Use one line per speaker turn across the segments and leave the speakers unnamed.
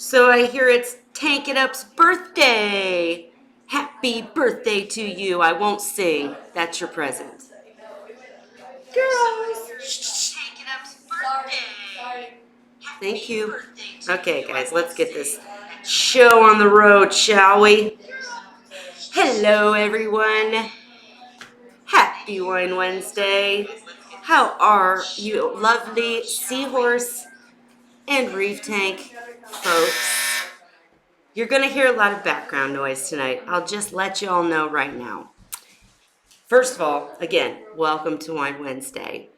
So I hear it's Tank It Up's birthday. Happy birthday to you. I won't sing. That's your present. Girls. Shh. Tank It Up's birthday. Thank you. Okay, guys, let's get this show on the road, shall we? Hello, everyone. Happy Wine Wednesday. How are you, lovely Seahorse and Reef Tank folks? You're going to hear a lot of background noise tonight. I'll just let you all know right now. First of all, again, welcome to Wine Wednesday.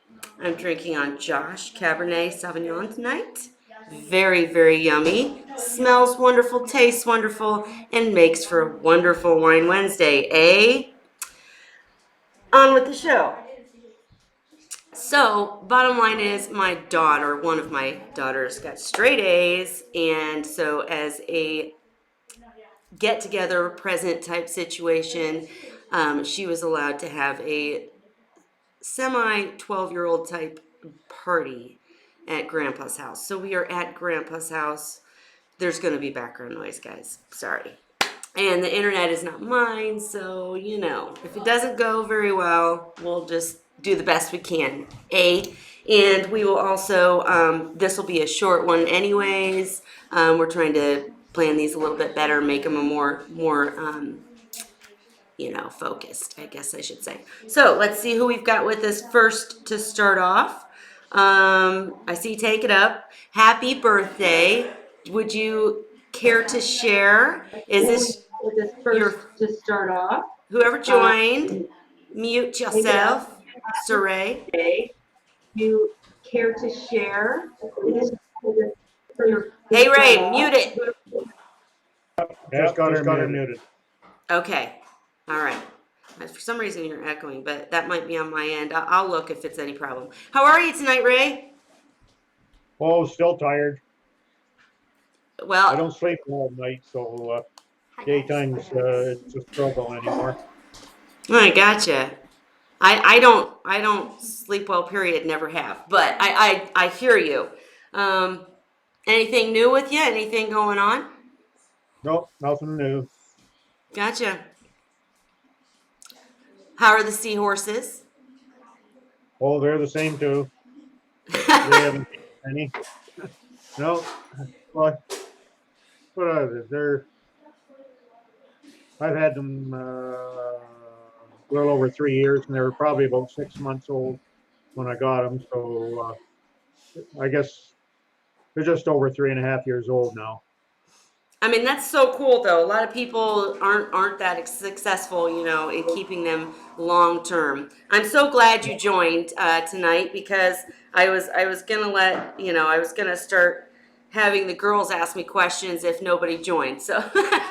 I'm drinking on Josh Cabernet Sauvignon tonight. Very, very yummy. Smells wonderful, tastes wonderful, and makes for a wonderful Wine Wednesday, eh? On with the show. So, bottom line is my daughter, one of my daughters, got straight A's, and so as a get-together present type situation, she was allowed to have a semi 12-year-old type party at Grandpa's house. So we are at Grandpa's house. There's going to be background noise, guys. Sorry. And the internet is not mine, so, you know, if it doesn't go very well, we'll just do the best we can, And we will also, this will be a short one anyways. We're trying to plan these a little bit better, make them a more focused, I guess I should say. So let's see who we've got with us first to start off. I see Take It Up. Happy birthday. Would you care to share? Is this first to start off? Whoever joined, mute yourself. Saray. You care to share? Hey Ray, mute it.
Just got her muted.
Okay. All right. For some reason you're echoing, but that might be on my end. I'll look if it's any problem. How are you tonight, Ray?
Oh, still tired.
Well,
I don't sleep all night, so daytime's it's a struggle anymore.
I gotcha. I don't sleep well. Period. Never have. But I hear you. Anything new with you? Anything going on?
Nope, nothing new.
Gotcha. How are the seahorses?
Oh, they're the same too. They haven't any. No, what are they? I've had them well over 3 years, and they were probably about 6 months old when I got them. So I guess they're just over 3.5 years old now.
I mean, that's so cool, though. A lot of people aren't that successful, in keeping them long term. I'm so glad you joined tonight because I was gonna I was gonna start having the girls ask me questions if nobody joined. So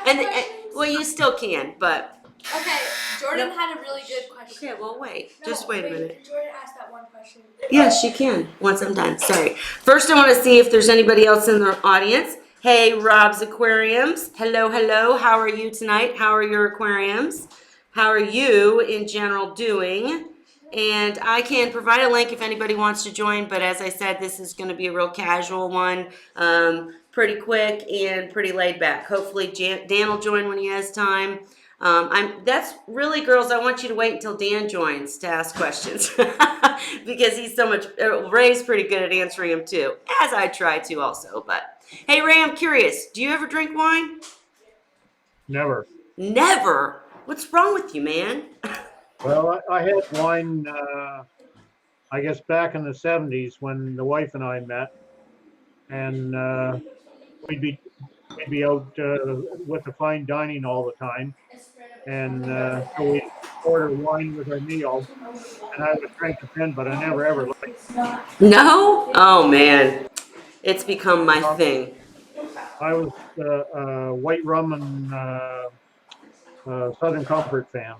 and well, you still can, but.
Okay, Jordan had a really good question.
Okay, well, just wait a minute.
Jordan asked that one question.
Yes, she can, once I'm done. Sorry. First, I want to see if there's anybody else in the audience. Hey, Rob's Aquariums. Hello, hello. How are you tonight? How are your aquariums? How are you, in general, doing? And I can provide a link if anybody wants to join, but as I said, this is going to be a real casual one, pretty quick and pretty laid back. Hopefully, Dan will join when he has time. That's really, girls, I want you to wait until Dan joins to ask questions because he's so much, Ray's pretty good at answering them too, as I try to also. But hey, Ray, I'm curious, do you ever drink wine?
Never.
Never? What's wrong with you, man?
Well, I had wine, I guess, back in the 70s when the wife and I met, and we'd be out with the fine dining all the time, and so we order wine with our meal, and I would drink a pin, but I never ever liked it.
No? Oh, man. It's become my thing.
I was white rum and Southern Comfort fan.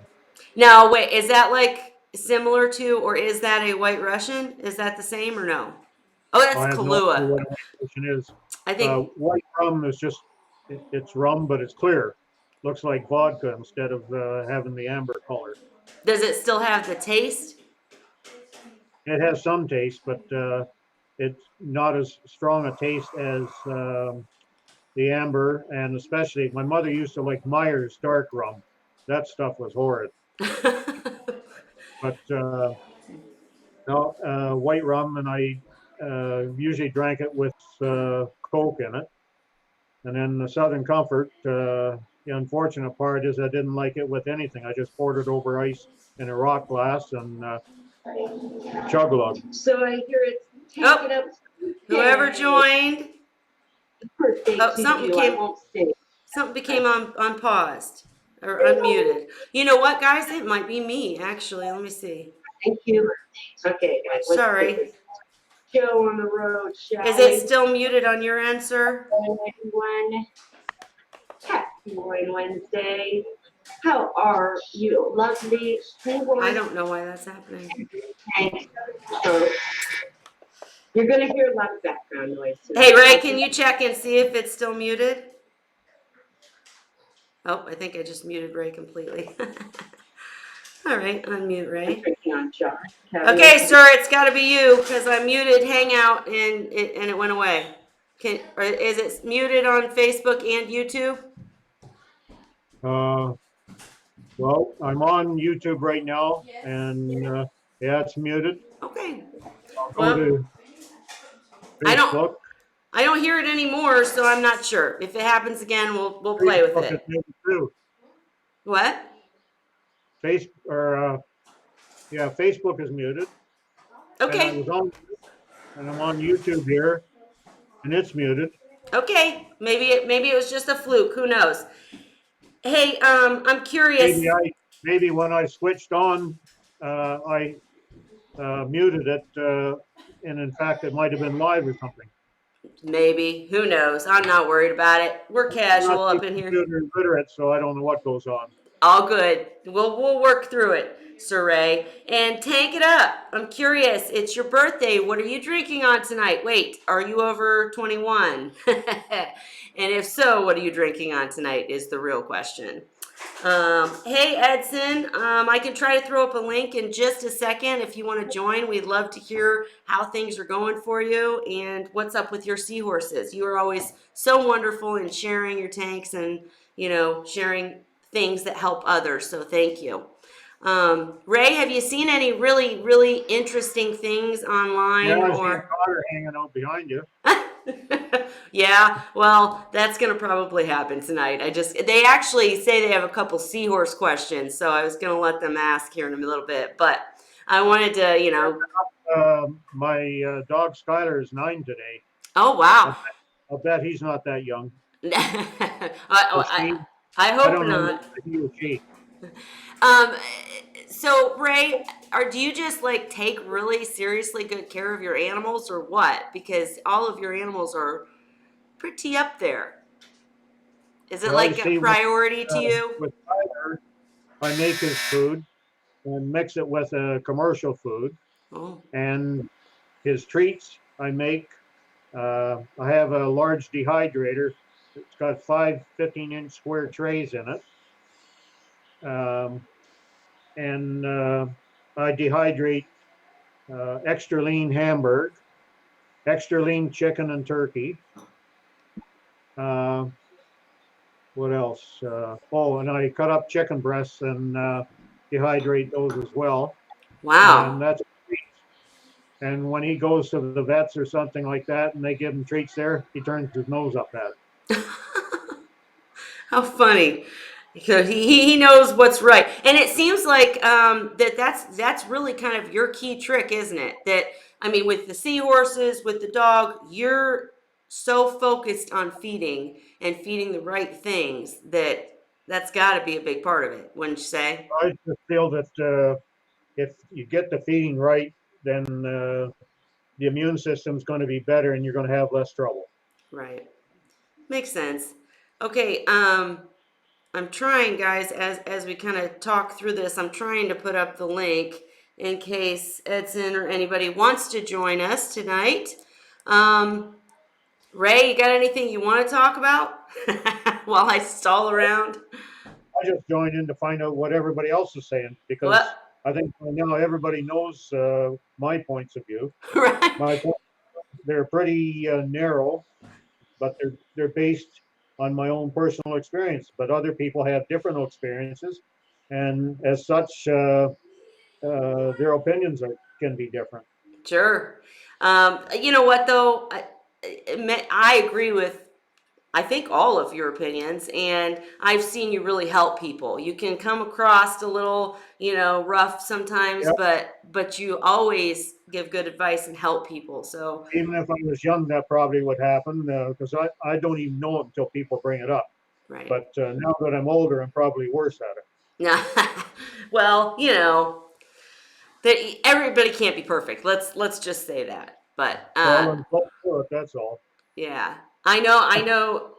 Now, wait, is that like similar to, or is that a White Russian? Is that the same or no? Oh,
I
that's
have no idea
Kahlua.
what a white Russian is.
I think,
White rum is just, it's rum, but it's clear. Looks like vodka instead of having the amber color.
does it still have the taste?
It has some taste, but it's not as strong a taste as the amber, and especially my mother used to like Myers dark rum. That stuff was horrid. But no, white rum, and I usually drank it with Coke in it. And then the Southern Comfort, the unfortunate part is I didn't like it with anything. I just poured it over ice in a rock glass and chug a lug.
So I hear it's
Oh,
taken up.
whoever joined.
Birthday
Oh,
to
something
you. I
came.
won't say.
Something became unpaused or unmuted. You know what, guys? It might be me, actually. Let me see.
Thank you. Okay, guys. Let's
Sorry.
get this show on the road, shall
Is
we?
it still muted on your end, sir?
Everyone, happy Wine Wednesday. How are you? Lovely.
I don't know why that's happening.
So, you're going to hear a lot of background noise today.
Hey, Ray, can you check and see if it's still muted? Oh, I think I just muted Ray completely. All right, unmute Ray.
On John.
Okay, sir, it's got to be you because I muted Hangout and it went away. Is it muted on Facebook and YouTube?
Well, I'm on YouTube right now, and yeah, it's muted.
Okay.
I'll go
Well,
to
I
Facebook.
don't hear it anymore, so I'm not sure. If it happens again, we'll play with
Facebook is
it.
muted too.
What?
Yeah, Facebook is muted.
Okay.
And I'm on YouTube here, and it's muted.
Okay. Maybe it was just a fluke. Who knows? Hey, I'm curious.
Maybe when I switched on, I muted it, and in fact, it might have been live or something.
Maybe. Who knows? I'm not worried about it. We're casual up in here.
I'm not computer literate, so I don't know what goes on.
All good. We'll work through it, Sir Ray. And tank it up. I'm curious. It's your birthday. What are you drinking on tonight? Wait, are you over 21? And if so, what are you drinking on tonight is the real question. Hey, Edson, I can try to throw up a link in just a second if you want to join. We'd love to hear how things are going for you and what's up with your seahorses. You are always so wonderful in sharing your tanks and, sharing things that help others. So thank you. Ray, have you seen any really, really interesting things online?
Yeah, I see a otter hanging out behind you.
Yeah, well, that's gonna probably happen tonight. They actually say they have a couple seahorse questions, so I was gonna let them ask here in a little bit, but I wanted to,
My dog Skylar is 9 today.
Oh, wow.
I'll bet he's not that young.
I
I
hope
don't know
not.
if he or she.
So Ray, do you just take really seriously good care of your animals or what? Because all of your animals are pretty up there. Is it a priority to you?
With Tyler, I make his food and mix it with a commercial food.
Oh.
And his treats I make, I have a large dehydrator. It's got 5 15-inch square trays in it. And I dehydrate extra lean Hamburg, extra lean chicken and turkey. What else? And I cut up chicken breasts and dehydrate those as well.
Wow.
And that's and when he goes to the vets or something like that and they give him treats there, he turns his nose up at it.
How funny. Because he knows what's right. And it seems like that's really kind of your key trick, isn't it? With the seahorses, with the dog, you're so focused on feeding and feeding the right things that's got to be a big part of it, wouldn't you say?
I just feel that if you get the feeding right, then the immune system's going to be better and you're going to have less trouble.
Right. Makes sense. Okay, I'm trying, guys, as we kind of talk through this, I'm trying to put up the link in case Edson or anybody wants to join us tonight. Ray, you got anything you want to talk about while I stall around?
I just joined in to find out what everybody else is saying because I think now everybody knows my points of view.
Right.
They're pretty narrow, but they're based on my own personal experience, but other people have different experiences, and as such, their opinions can be different.
Sure. You know what though? I agree with I think all of your opinions, and I've seen you really help people. You can come across a little, rough sometimes,
Yeah,
but you always give good advice and help people. So,
even if I was young, that probably would happen because I don't even know it until people bring it up.
right.
But now that I'm older, I'm probably worse at it.
Yeah. Well, that everybody can't be perfect. Let's just say that. But
Well, I'm close to it, that's all.
yeah, I know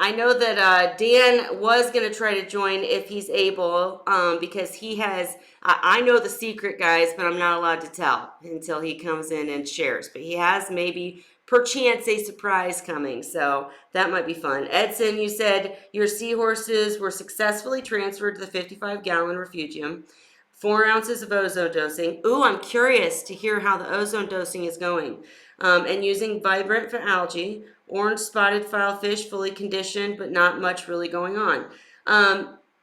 that Dan was going to try to join if he's able, because he has. I know the secret, guys, but I'm not allowed to tell until he comes in and shares. But he has maybe, perchance, a surprise coming, so that might be fun. Edson, you said your seahorses were successfully transferred to the 55-gallon refugium. 4 ounces of ozone dosing. Ooh, I'm curious to hear how the ozone dosing is going. And using vibrant for algae, orange spotted filefish, fully conditioned, but not much really going on.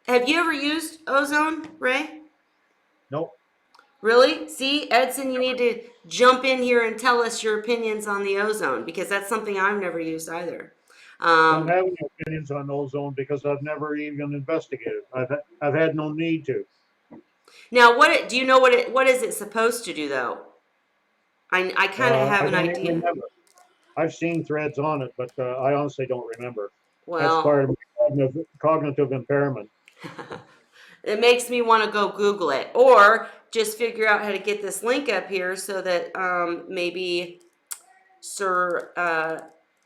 Have you ever used ozone, Ray?
Nope,
Really? See, Edson, you need to jump in here and tell us your opinions on the ozone because that's something I've never used either.
don't
Um,
have any opinions on ozone because I've never even investigated. I've had no need to.
Now, do you know what is it supposed to do though? I kind of have
I
an
don't even
idea.
remember. I've seen threads on it, but I honestly don't remember. That's
Well,
part of my cognitive impairment.
it makes me want to go Google it or just figure out how to get this link up here so that maybe Sir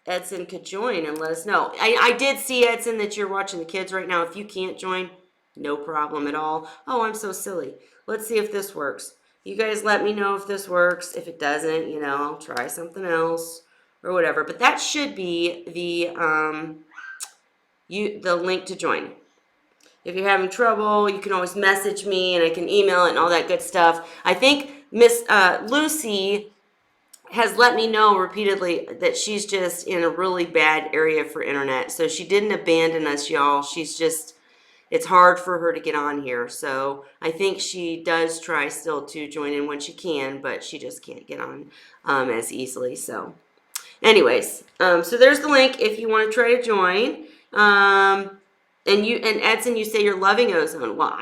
Edson could join and let us know. I did see, Edson, that you're watching the kids right now. If you can't join, no problem at all. Oh, I'm so silly. Let's see if this works. You guys let me know if this works. If it doesn't, I'll try something else or whatever. But that should be the link to join. If you're having trouble, you can always message me and I can email it and all that good stuff. I think Miss Lucy has let me know repeatedly that she's just in a really bad area for internet. So she didn't abandon us, y'all. It's hard for her to get on here. So I think she does try still to join in when she can, but she just can't get on as easily. So anyways, so there's the link if you want to try to join. And Edson, you say you're loving ozone. Well,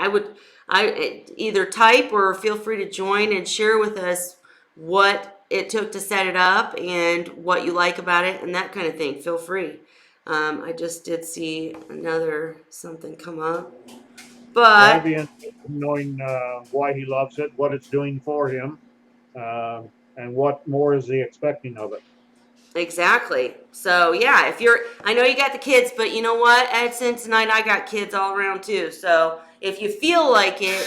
I either type or feel free to join and share with us what it took to set it up and what you like about it and that kind of thing. Feel free. I just did see another something come up,
Well, I'd
but
be interested in knowing why he loves it, what it's doing for him, uh, and what more is he expecting of it.
exactly. So yeah, I know you got the kids, but you know what, Edson, tonight I got kids all around too. So if you feel like it,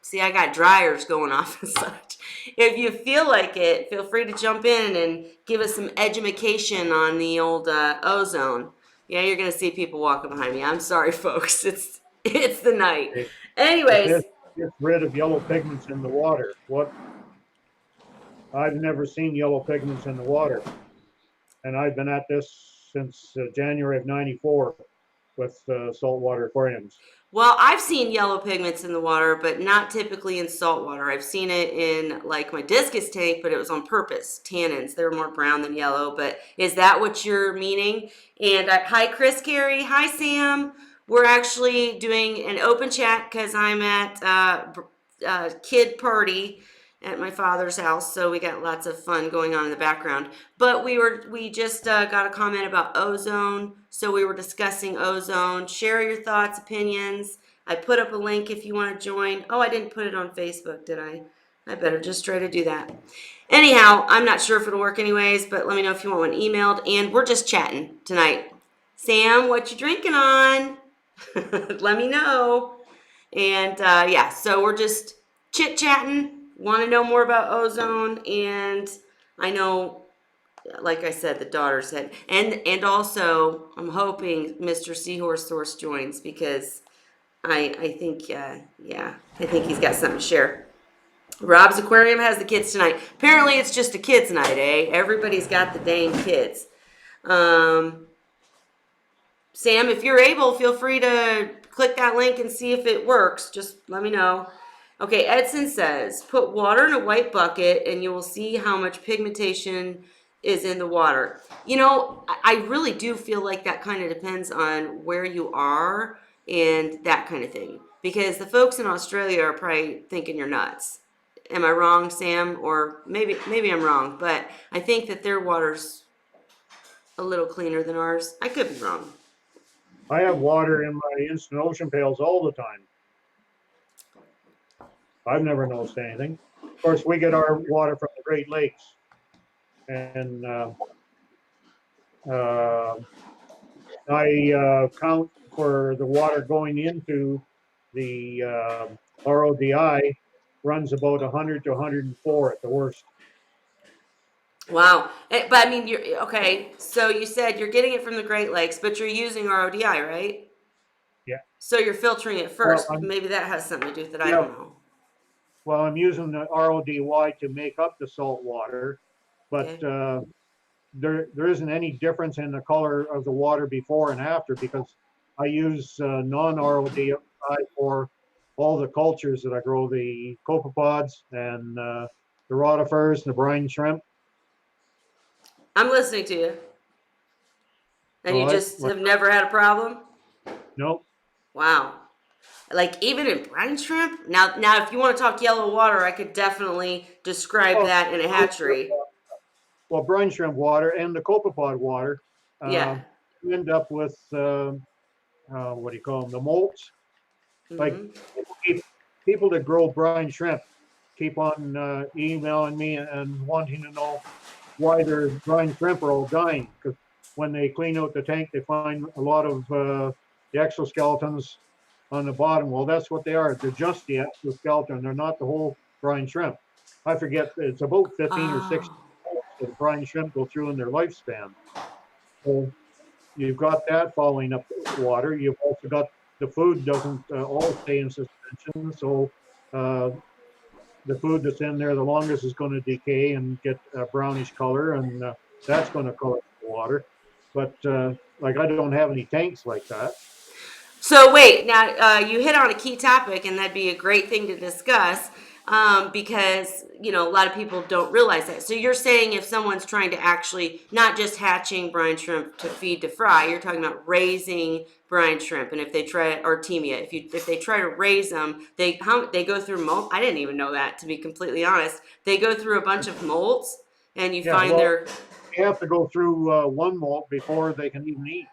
see, I got dryers going off and such. If you feel like it, feel free to jump in and give us some education on the old ozone. Yeah, you're gonna see people walking behind me. I'm sorry, folks. It's the night.
If this
Anyways,
gets rid of yellow pigments in the water, I've never seen yellow pigments in the water, and I've been at this since January of '94 with saltwater aquariums.
well, I've seen yellow pigments in the water, but not typically in salt water. I've seen it in like my discus tank, but it was on purpose. Tannins, they were more brown than yellow. But is that what you're meaning? And hi, Chris Carey. Hi, Sam. We're actually doing an open chat because I'm at kid party at my father's house, so we got lots of fun going on in the background. But we just got a comment about ozone, so we were discussing ozone. Share your thoughts, opinions. I put up a link if you want to join. Oh, I didn't put it on Facebook, did I? I better just try to do that. Anyhow, I'm not sure if it'll work anyways, but let me know if you want one emailed. And we're just chatting tonight. Sam, what you drinking on? Let me know. And yeah, so we're just chit chatting. Want to know more about ozone, and I know, like I said, the daughter said, and also I'm hoping Mr. Seahorse Source joins because I think yeah, I think he's got something to share. Rob's Aquarium has the kids tonight. Apparently, it's just a kids' night, eh? Everybody's got the dang kids. Um, Sam, if you're able, feel free to click that link and see if it works. Just let me know. Okay, Edson says, put water in a white bucket and you will see how much pigmentation is in the water. You know, I really do feel like that kind of depends on where you are and that kind of thing. Because the folks in Australia are probably thinking you're nuts. Am I wrong, Sam? Or maybe I'm wrong, but I think that their water's a little cleaner than ours. I could be wrong.
I have water in my instant ocean pails all the time. I've never noticed anything. Of course, we get our water from the Great Lakes, and I count for the water going into the RODI runs about 100 to 104 at the worst.
Wow. But I mean, you're okay. So you said you're getting it from the Great Lakes, but you're using RODI, right?
Yeah.
So you're filtering it
Well,
first. Maybe that has something to do with it. I
yeah.
don't know.
Well, I'm using the RODY to make up the salt water, but
Okay.
there isn't any difference in the color of the water before and after because I use non-RODI for all the cultures that I grow, the copepods and the rotifers and the brine shrimp.
I'm listening to you. And you
Well,
just have never had a problem?
no,
Wow. Like even in brine shrimp? Now if you want to talk yellow water, I could definitely describe
well,
that in a hatchery.
well, brine shrimp water and the copepod water,
Yeah.
you end up with what do you call them? The molts. Like
Hmm.
people that grow brine shrimp keep on emailing me and wanting to know why their brine shrimp are all dying. Because when they clean out the tank, they find a lot of the exoskeletons on the bottom. Well, that's what they are. They're just the exoskeleton. They're not the whole brine shrimp. I forget. It's about 15 or 16
Oh.
that the brine shrimp go through in their lifespan. So you've got that following up the water. You've also got the food doesn't all stay in suspension. So uh, the food that's in there the longest is going to decay and get a brownish color, and that's going to color the water. But like I don't have any tanks like that.
So wait, now you hit on a key topic, and that'd be a great thing to discuss because you know a lot of people don't realize that. So you're saying if someone's trying to actually not just hatching brine shrimp to feed to fry, you're talking about raising brine shrimp, and if they try artemia, if they try to raise them, they go through molt. I didn't even know that, to be completely honest. They go through a bunch of molts, and you
Yeah,
find
well,
their.
you have to go through one molt before they can even eat.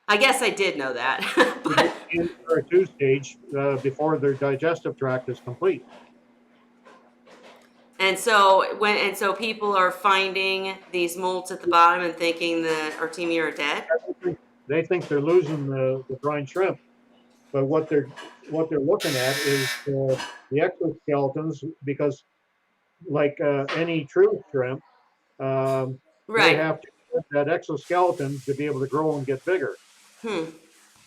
I guess I did know that,
They go
but
in for a two stage before their digestive tract is complete.
and so people are finding these molts at the bottom and thinking the Artemia are dead.
They think they're losing the brine shrimp, but what they're looking at is the exoskeletons because like any true shrimp, they
Right.
have to get that exoskeleton to be able to grow and get bigger.
Hmm.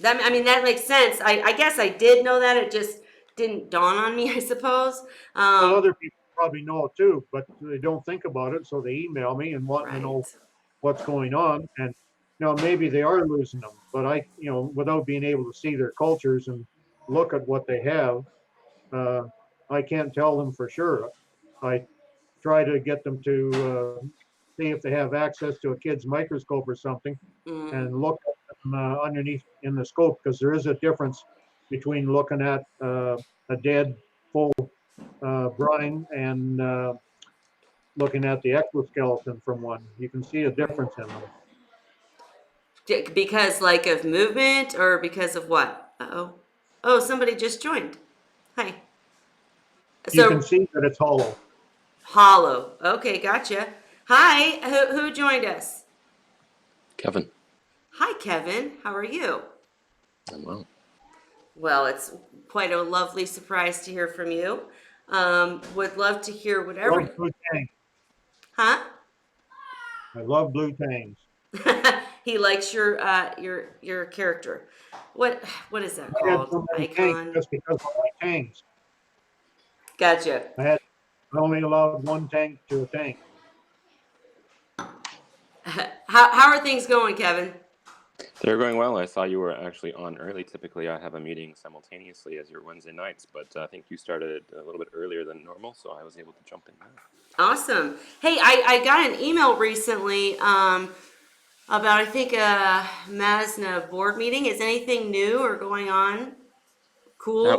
That makes sense. I guess I did know that. It just didn't dawn on me, I suppose.
Well,
Um,
other people probably know it too, but they don't think about it, so they email me and want to know
right.
what's going on. And maybe they are losing them, but without being able to see their cultures and look at what they have, uh, I can't tell them for sure. I try to get them to see if they have access to a kid's microscope or something
Mm.
and look at them underneath in the scope because there is a difference between looking at a dead full brine and looking at the exoskeleton from one. You can see a
Right.
difference in them.
Because like of movement or because of what? Uh-oh. Oh, somebody just joined. Hi.
You can
So
see that it's hollow.
hollow. Okay, gotcha. Hi. Who joined us?
Kevin,
Hi, Kevin. How are you?
I'm well.
Well, it's quite a lovely surprise to hear from you. Would love to hear
Love
whatever.
blue tangs.
Huh?
I love blue tangs.
He likes your character. What is that
I had
called?
so many tanks
Icon.
just because of my tangs.
Gotcha.
I only allowed one tank to a tank.
How are things going, Kevin?
They're going well. I saw you were actually on early. Typically, I have a meeting simultaneously as your Wednesday nights, but I think you started a little bit earlier than normal, so I was able to jump in now.
Awesome. Hey, I got an email recently about, I think, a MASNA board meeting. Is anything new or going on?
Oh,
Cool.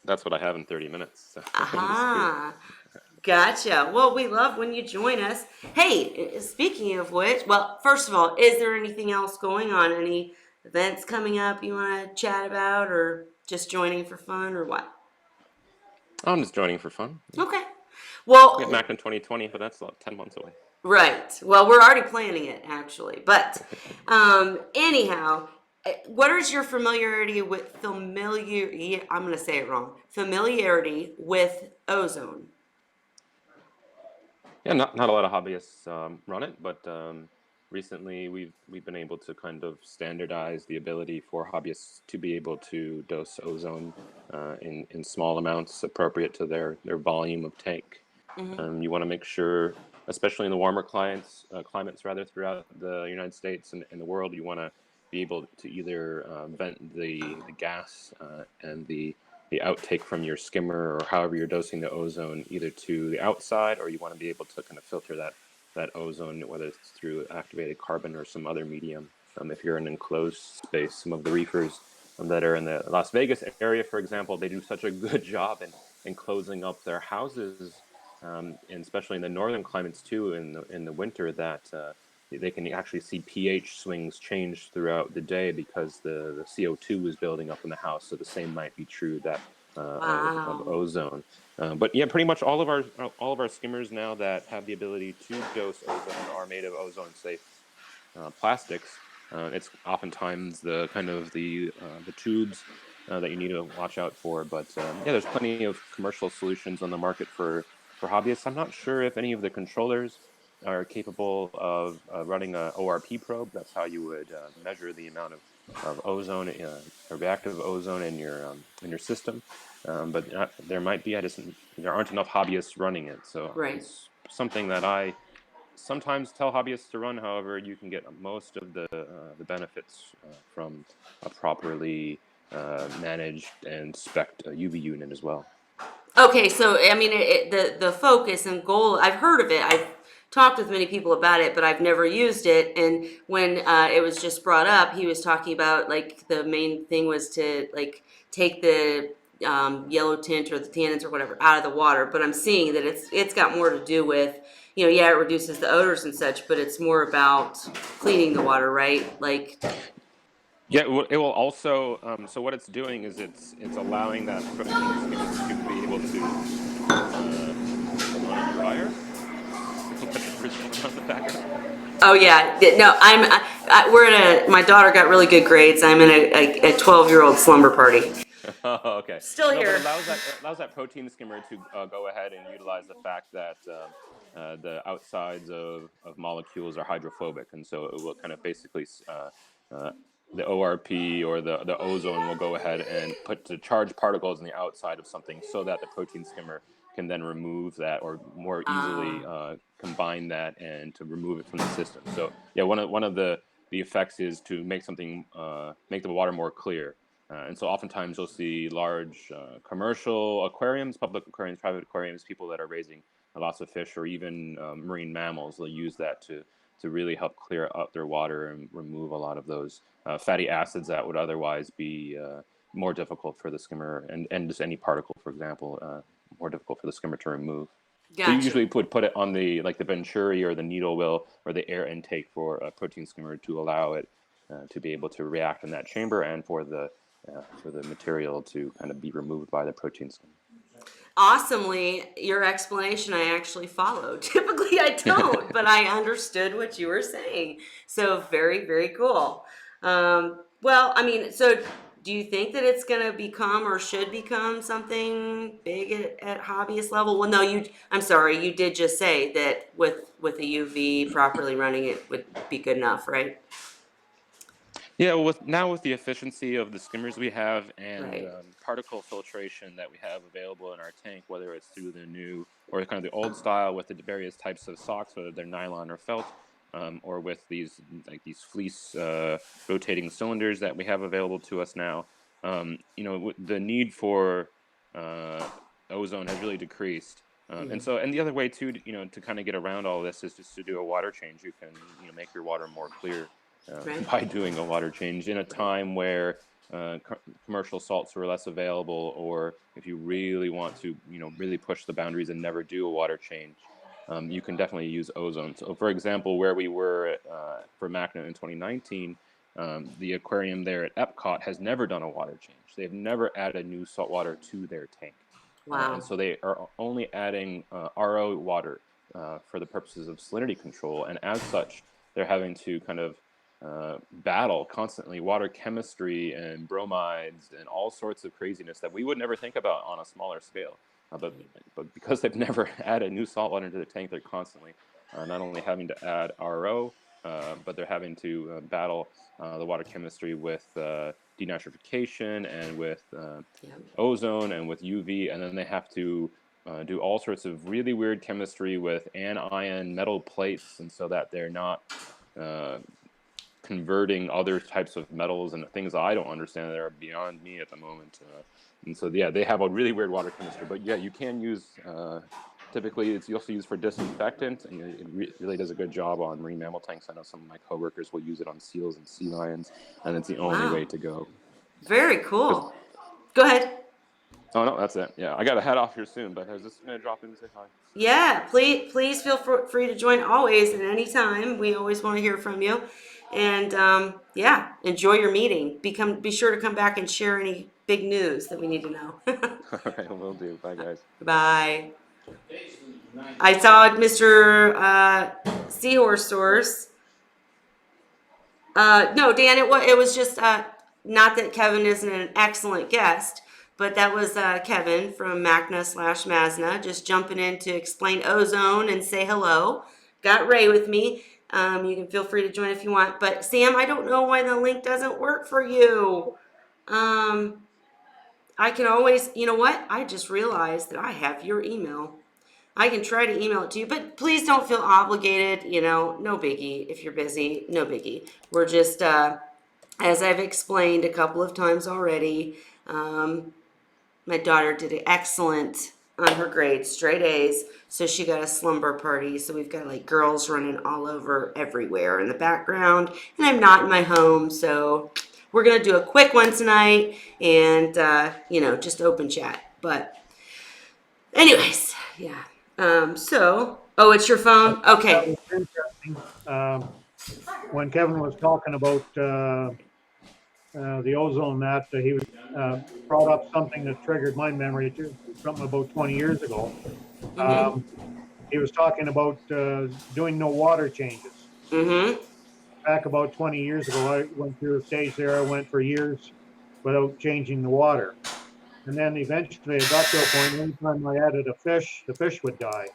that's what I have in 30 minutes. So just here.
Aha. Gotcha. Well, we love when you join us. Hey, speaking of which, well, first of all, is there anything else going on? Any events coming up you want to chat about, or just joining for fun, or what?
I'm just joining for fun.
Okay.
Get
Well,
Mac in 2020, but that's like 10 months away.
right. Well, we're already planning it actually. But anyhow, what is your familiarity with I'm going to say it wrong. Familiarity with ozone.
Yeah, not a lot of hobbyists run it, but recently we've been able to kind of standardize the ability for hobbyists to be able to dose ozone in small amounts appropriate to their volume of tank. You want to make sure, especially in the warmer climates rather throughout the United States and the world, you want to be able to either vent the gas and the outtake from your skimmer or however you're dosing the ozone either to the outside, or you want to be able to kind of filter that ozone, whether it's through activated carbon or some other medium. If you're in an enclosed space, some of the reefers that are in the Las Vegas area, for example, they do such a good job in closing up their houses, and especially in the northern climates too, in the winter, that they can actually see pH swings change throughout the day because the CO2 is building up in the house. So the same might be true that of
Wow.
ozone. But yeah, pretty much all of our skimmers now that have the ability to dose ozone are made of ozone safe plastics. It's oftentimes the kind of the tubes that you need to watch out for. But yeah, there's plenty of commercial solutions on the market for hobbyists. I'm not sure if any of the controllers are capable of running a ORP probe. That's how you would measure the amount of ozone, reactive ozone in your system. But there might be. There aren't enough hobbyists running it, so
Right.
it's something that I sometimes tell hobbyists to run. However, you can get most of the benefits from a properly managed and spec'd UV unit as well.
Okay, so I mean, the focus and goal. I've heard of it. I've talked with many people about it, but I've never used it. And when it was just brought up, he was talking about like the main thing was to like take the yellow tint or the tannins or whatever out of the water. But I'm seeing that it's got more to do with, yeah, it reduces the odors and such, but it's more about cleaning the water, right? Like,
Yeah, it will also. So what it's doing is it's allowing that protein skimmer to be able to run drier. What is going on in the background?
oh yeah, no, we're in my daughter got really good grades. I'm in a 12-year-old slumber party.
Oh, okay.
Still
No, but
here.
it allows that protein skimmer to go ahead and utilize the fact that the outsides of molecules are hydrophobic, and so it will kind of basically uh, the ORP or the ozone will go ahead and put the charged particles on the outside of something so that the protein skimmer can then remove that or more easily
Ah,
combine that and to remove it from the system. So yeah, one of the effects is to make the water more clear. And so oftentimes you'll see large commercial aquariums, public aquariums, private aquariums, people that are raising lots of fish or even marine mammals. They'll use that to really help clear up their water and remove a lot of those fatty acids that would otherwise be more difficult for the skimmer and just any particle, for example, more difficult for the skimmer to remove. So you
gotcha.
usually would put it on the like the venturi or the needle wheel or the air intake for a protein skimmer to allow it to be able to react in that chamber and for the material to kind of be removed by the protein skimmer.
Awesomely, your explanation I actually followed. Typically I don't, but I understood what you were saying. So very, very cool. Well, I mean, so do you think that it's going to become or should become something big at hobbyist level? Well, no, I'm sorry, you did just say that with a UV properly running it would be good enough, right?
Yeah, well, with the efficiency of the skimmers we have and
Right.
particle filtration that we have available in our tank, whether it's through the new or kind of the old style with the various types of socks, whether they're nylon or felt, or with these fleece rotating cylinders that we have available to us now, the need for ozone has really decreased. And the other way too, to kind of get around all this is just to do a water change. You can, make your water more clear
Right.
by doing a water change in a time where commercial salts were less available, or if you really want to, really push the boundaries and never do a water change, you can definitely use ozone. So, for example, where we were for MACNA in 2019, the aquarium there at Epcot has never done a water change. They've never added new salt water to their tank.
Wow.
And so they are only adding RO water for the purposes of salinity control. And as such, they're having to kind of battle constantly water chemistry and bromides and all sorts of craziness that we would never think about on a smaller scale. But because they've never added new salt water into the tank, they're constantly not only having to add RO, but they're having to battle the water chemistry with denitrification and with ozone and with UV, and then they have to do all sorts of really weird chemistry with anion metal plates, and so that they're not converting other types of metals and things that I don't understand that are beyond me at the moment. And so, yeah, they have a really weird water chemistry. But, yeah, you can use, typically it's also used for disinfectant, and it really does a good job on marine mammal tanks. I know some of my coworkers will use it on seals and sea lions, and it's the only way to go.
Very cool. Go ahead.
Oh, no, that's it. Yeah, I got to head off here soon, but I was just going to drop in and say hi.
Yeah, please feel free to join always and anytime. We always want to hear from you. And yeah, enjoy your meeting. Be sure to come back and share any big news that we need to know.
All right, will do. Bye, guys.
Bye. I saw Mr. Seahorse source. No, Dan, it was just not that Kevin isn't an excellent guest, but that was Kevin from MACNA/MASNA just jumping in to explain ozone and say hello. Got Ray with me. You can feel free to join if you want. But Sam, I don't know why the link doesn't work for you. I can always, you know what? I just realized that I have your email. I can try to email it to you, but please don't feel obligated. No biggie. If you're busy, no biggie. We're just, as I've explained a couple of times already, my daughter did excellent on her grades, straight A's, so she got a slumber party. So we've got like girls running all over everywhere in the background, and I'm not in my home, so we're gonna do a quick one tonight, and just open chat. But anyways, yeah. It's your phone? Okay.
That was interesting. When Kevin was talking about the ozone mat, he was brought up something that triggered my memory too, something about 20 years ago.
Mm-hmm.
He was talking about doing no water changes.
Mm-hmm.
Back about 20 years ago, I went through a stage there. I went for years without changing the water. And then eventually it got to a point, anytime I added a fish, the fish would die.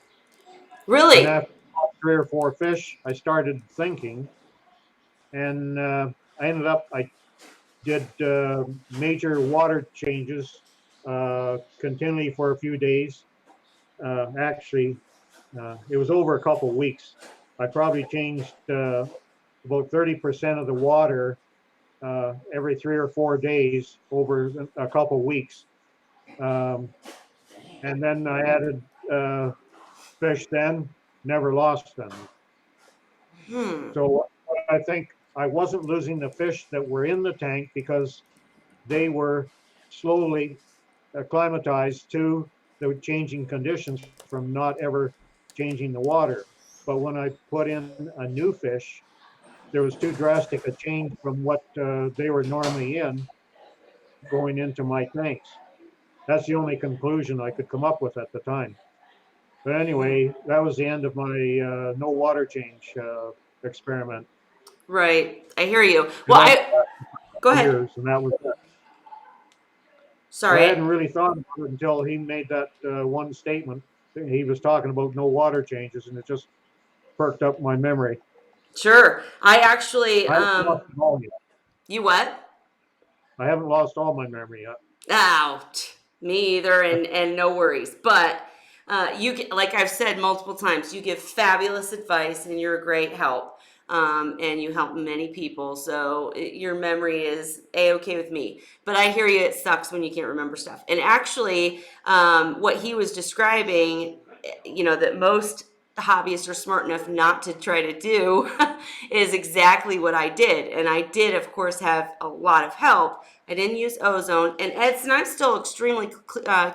Really?
And after 3 or 4 fish, I started thinking, and I did major water changes continually for a few days. Actually, it was over a couple of weeks. I probably changed about 30% of the water every 3 or 4 days over a couple of weeks. And then I added fish then, never lost them. So I think I wasn't losing the fish that were in the tank because they were slowly acclimatized to the changing conditions from not ever changing the water. But when I put in a new fish, there was too drastic a change from what they were normally in going into my tanks. That's the only conclusion I could come up with at the time. But anyway, that was the end of my no water change experiment.
Right. I hear you. Well, go ahead.
Years, and that was it.
Sorry.
I hadn't really thought about it until he made that one statement. He was talking about no water changes, and it just perked up my memory.
Sure. I actually,
I haven't lost it all yet.
You what?
I haven't lost all my memory yet.
Out. Me either, and no worries. But like I've said multiple times, you give fabulous advice and you're a great help. and you help many people. So your memory is A-okay with me. But I hear you, it sucks when you can't remember stuff. And actually, what he was describing, that most hobbyists are smart enough not to try to do is exactly what I did. And I did, of course, have a lot of help. I didn't use ozone. And Edson, I'm still extremely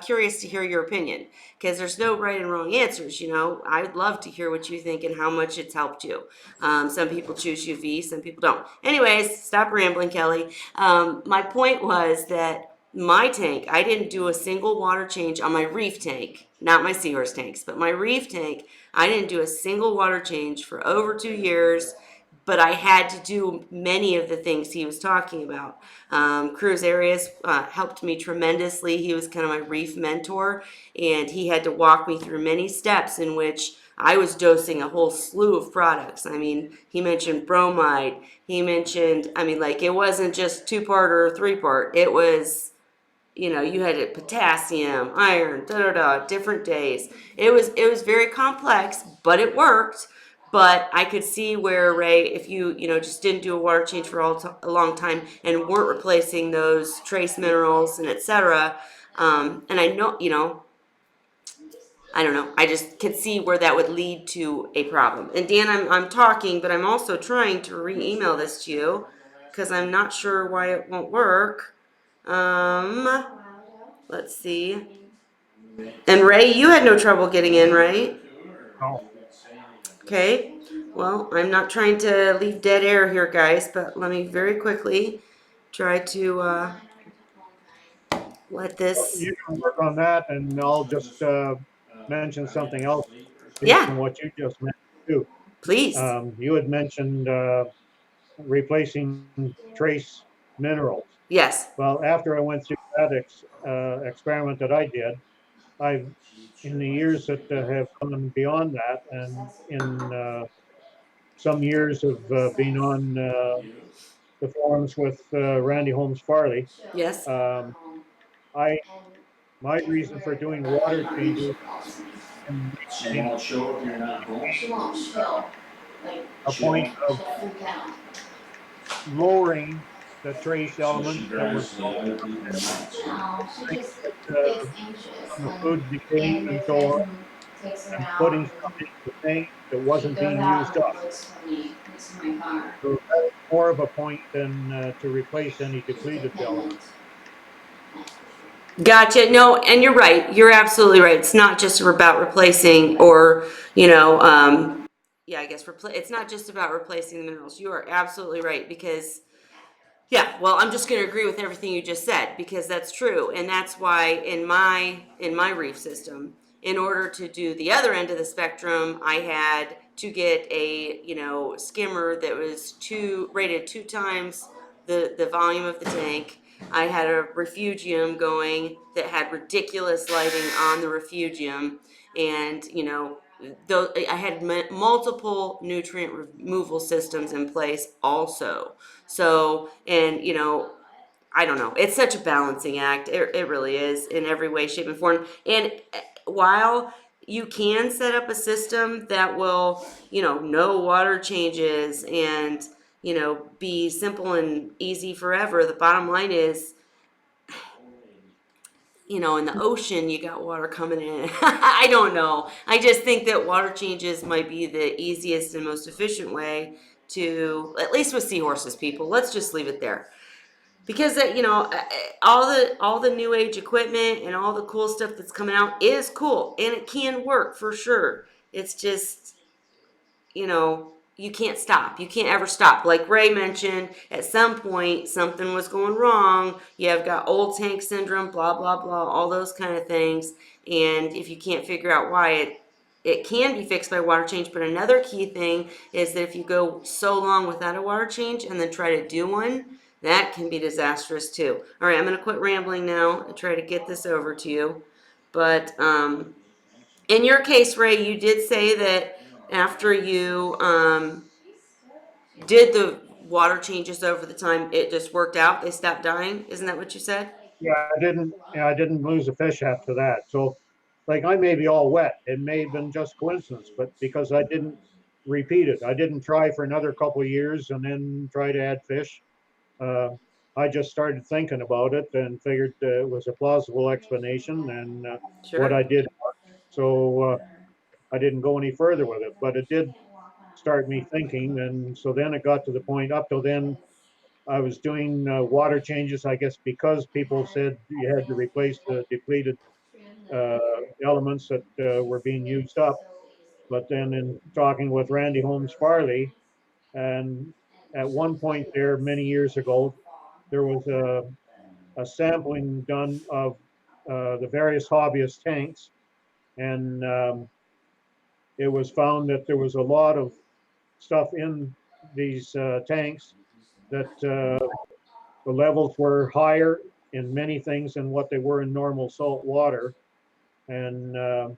curious to hear your opinion, because there's no right and wrong answers. I'd love to hear what you think and how much it's helped you. Some people choose UV, some people don't. Anyways, stop rambling, Kelly. My point was that my tank, I didn't do a single water change on my reef tank, not my Seahorse tanks, but my reef tank, I didn't do a single water change for over 2 years, but I had to do many of the things he was talking about. Cruz Arias helped me tremendously. He was kind of my reef mentor, and he had to walk me through many steps in which I was dosing a whole slew of products. I mean, he mentioned bromide. He mentioned, it wasn't just 2-part or 3-part. It was, you had potassium, iron, different days. It was very complex, but it worked. But I could see where, Ray, if you just didn't do a water change for a long time and weren't replacing those trace minerals and etc. And I know, I don't know. I just could see where that would lead to a problem. And Dan, I'm talking, but I'm also trying to re-email this to you because I'm not sure why it won't work. Let's see. And Ray, you had no trouble getting in, right?
No.
Okay. Well, I'm not trying to leave dead air here, guys, but let me very quickly try to let this.
You can work on that, and I'll just mention something else based
Yeah,
on what you just mentioned too.
please.
You had mentioned replacing trace minerals.
Yes.
Well, after I went through that experiment that I did, I've in the years that have gone beyond that, and in some years of being on the forums with Randy Holmes Farley,
Yes.
um, I my reason for doing water changes in reef tanks a point of lowering the trace elements that were things that, from the food decaying and so on, and putting stuff into the tank that wasn't being used up. So that's more of a point than to replace any depleted elements.
Gotcha. No, and you're right. You're absolutely right. It's not just about replacing or, yeah, I guess it's not just about replacing the minerals. You are absolutely right because, yeah, well, I'm just going to agree with everything you just said because that's true. And that's why in my reef system, in order to do the other end of the spectrum, I had to get a, skimmer that was rated 2 times the volume of the tank. I had a refugium going that had ridiculous lighting on the refugium, and I had multiple nutrient removal systems in place also. So, and I don't know. It's such a balancing act. It really is in every way, shape, and form. And while you can set up a system that will, no water changes and, be simple and easy forever, the bottom line is, in the ocean, you got water coming in. I don't know. I just think that water changes might be the easiest and most efficient way to, at least with seahorses, people. Let's just leave it there. Because all the new age equipment and all the cool stuff that's coming out is cool and it can work for sure. It's just you can't stop. You can't ever stop. Like Ray mentioned, at some point something was going wrong. You have got old tank syndrome, blah blah blah, all those kind of things. And if you can't figure out why, it can be fixed by water change. But another key thing is that if you go so long without a water change and then try to do one, that can be disastrous too. All right, I'm going to quit rambling now and try to get this over to you. But in your case, Ray, you did say that after you did the water changes over the time, it just worked out. They stopped dying. Isn't that what you said?
I didn't lose a fish after that. So, like, I may be all wet. It may have been just coincidence, but because I didn't repeat it. I didn't try for another couple of years and then try to add fish. Uh, I just started thinking about it and figured it was a plausible explanation and what
Sure.
I did. So I didn't go any further with it, but it did start me thinking. And so then it got to the point, up till then, I was doing water changes, I guess, because people said you had to replace the depleted uh, elements that were being used up. But then in talking with Randy Holmes Farley, and at one point there, many years ago, there was a sampling done of the various hobbyist tanks, and it was found that there was a lot of stuff in these tanks that the levels were higher in many things than what they were in normal salt water. And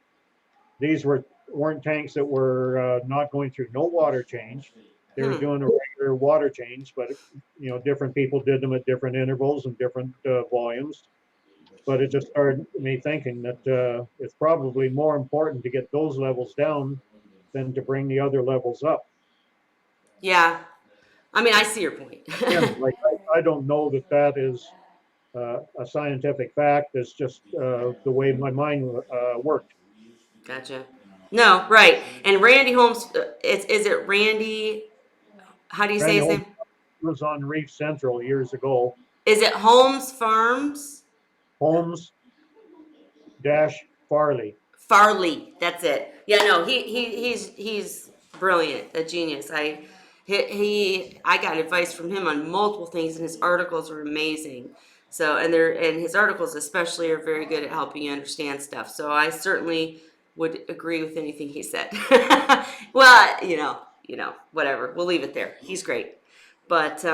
these weren't tanks that were not going through no water change. They were doing a regular water change, but different people did them at different intervals and different volumes. But it just started me thinking that it's probably more important to get those levels down than to bring the other levels up.
Yeah. I mean, I see your point.
And like I don't know that that is a scientific fact. It's just the way my mind worked.
Gotcha. No, right. And Randy Holmes, is it Randy? How do you say
Randy
his
Holmes
name?
was on Reef Central years ago.
Is it Holmes Farms?
Holmes dash Farley.
Farley, that's it. Yeah, no, he's brilliant, a genius. I got advice from him on multiple things, and his articles are amazing. So and his articles especially are very good at helping you understand stuff. So I certainly would agree with anything he said. Well, whatever. We'll leave it there. He's great, but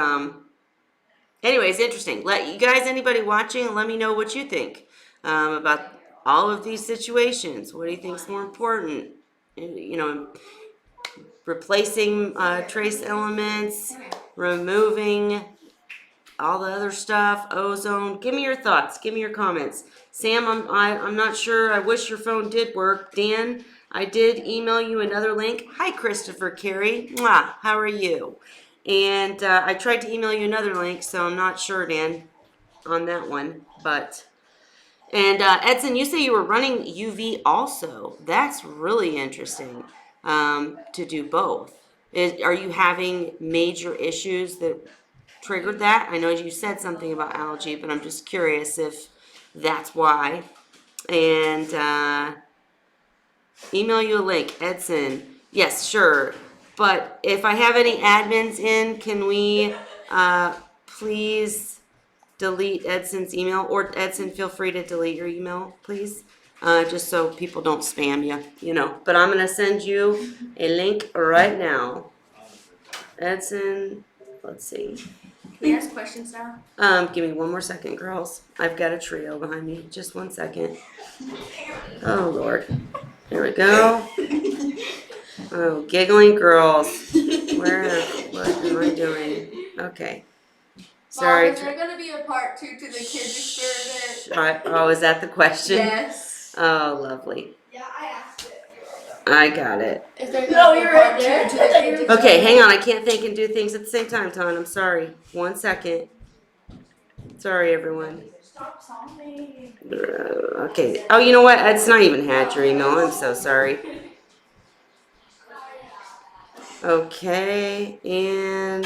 anyways, interesting. Let you guys, anybody watching, let me know what you think about all of these situations. What do you think is more important? Replacing trace elements, removing all the other stuff, ozone. Give me your thoughts. Give me your comments. Sam, I'm not sure. I wish your phone did work. Dan, I did email you another link. Hi, Christopher Carey. Mwah, how are you? And I tried to email you another link, so I'm not sure, Dan, on that one. And Edson, you say you were running UV also. That's really interesting to do both. Are you having major issues that triggered that? I know you said something about algae, but I'm just curious if that's why. And email you a link, Edson. Yes, sure. But if I have any admins in, can we please delete Edson's email? Or Edson, feel free to delete your email, please. Just so people don't spam you. But I'm going to send you a link right now. Edson, let's see.
Can we ask questions now?
Give me one more second, girls. I've got a trio behind me. Just 1 second. Oh, Lord. Here we go. Oh, giggling girls. What am I doing? Okay. Sorry.
Mom, is there gonna be a part 2 to the kids experiment?
Oh, is that the question?
Yes.
Oh, lovely.
Yeah, I asked it.
I got it.
Is there gonna be a part 2 to the kids experiment?
Okay, hang on. I can't think and do things at the same time, Ton. I'm sorry. 1 second. Sorry, everyone.
Stop sobbing.
Okay. Oh, you know what? It's not even had your email. I'm so sorry. Okay, and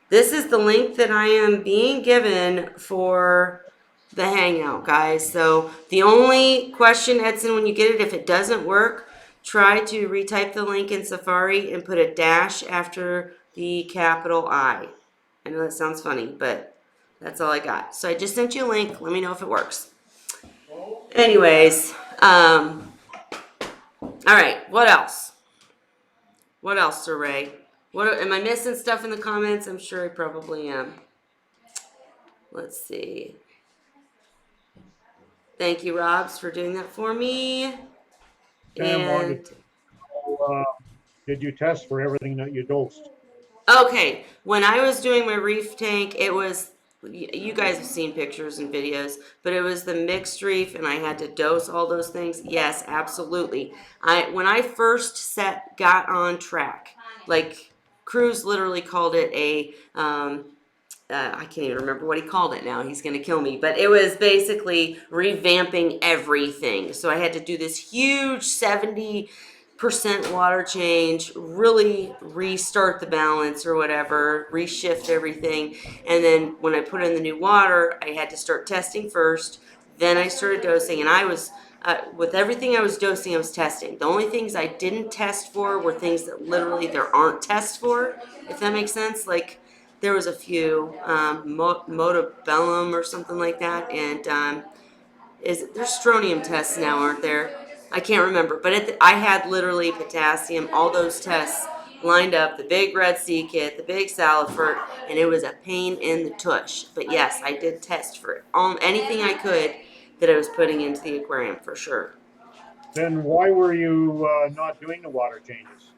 this is the link that I am being given for the Hangout, guys. So the only question, Edson, when you get it, if it doesn't work, try to retype the link in Safari and put a dash after the capital I. I know that sounds funny, but that's all I got. So I just sent you a link. Let me know if it works. Anyways, all right, what else? What else, Sir Ray? Am I missing stuff in the comments? I'm sure I probably am. Let's see. Thank you, Robs, for doing that for me.
Sam wanted
And
to know, did you test for everything that you dosed?
okay, when I was doing my reef tank, it was You guys have seen pictures and videos, but it was the mixed reef, and I had to dose all those things. Yes, absolutely. When I first got on track, like Cruz literally called it a I can't even remember what he called it now. He's going to kill me. But it was basically revamping everything. So I had to do this huge 70% water change, really restart the balance or whatever, reshift everything. And then when I put in the new water, I had to start testing first. Then I started dosing, and I was with everything I was dosing, I was testing. The only things I didn't test for were things that literally there aren't tests for, if that makes sense. Like there was a few, Motabellum or something like that, and there's strontium tests now, aren't there? I can't remember, but I had literally potassium, all those tests lined up, the big red sea kit, the big salifert, and it was a pain in the tush. But yes, I did test for anything I could that I was putting into the aquarium for sure.
Then why were you not doing the water changes?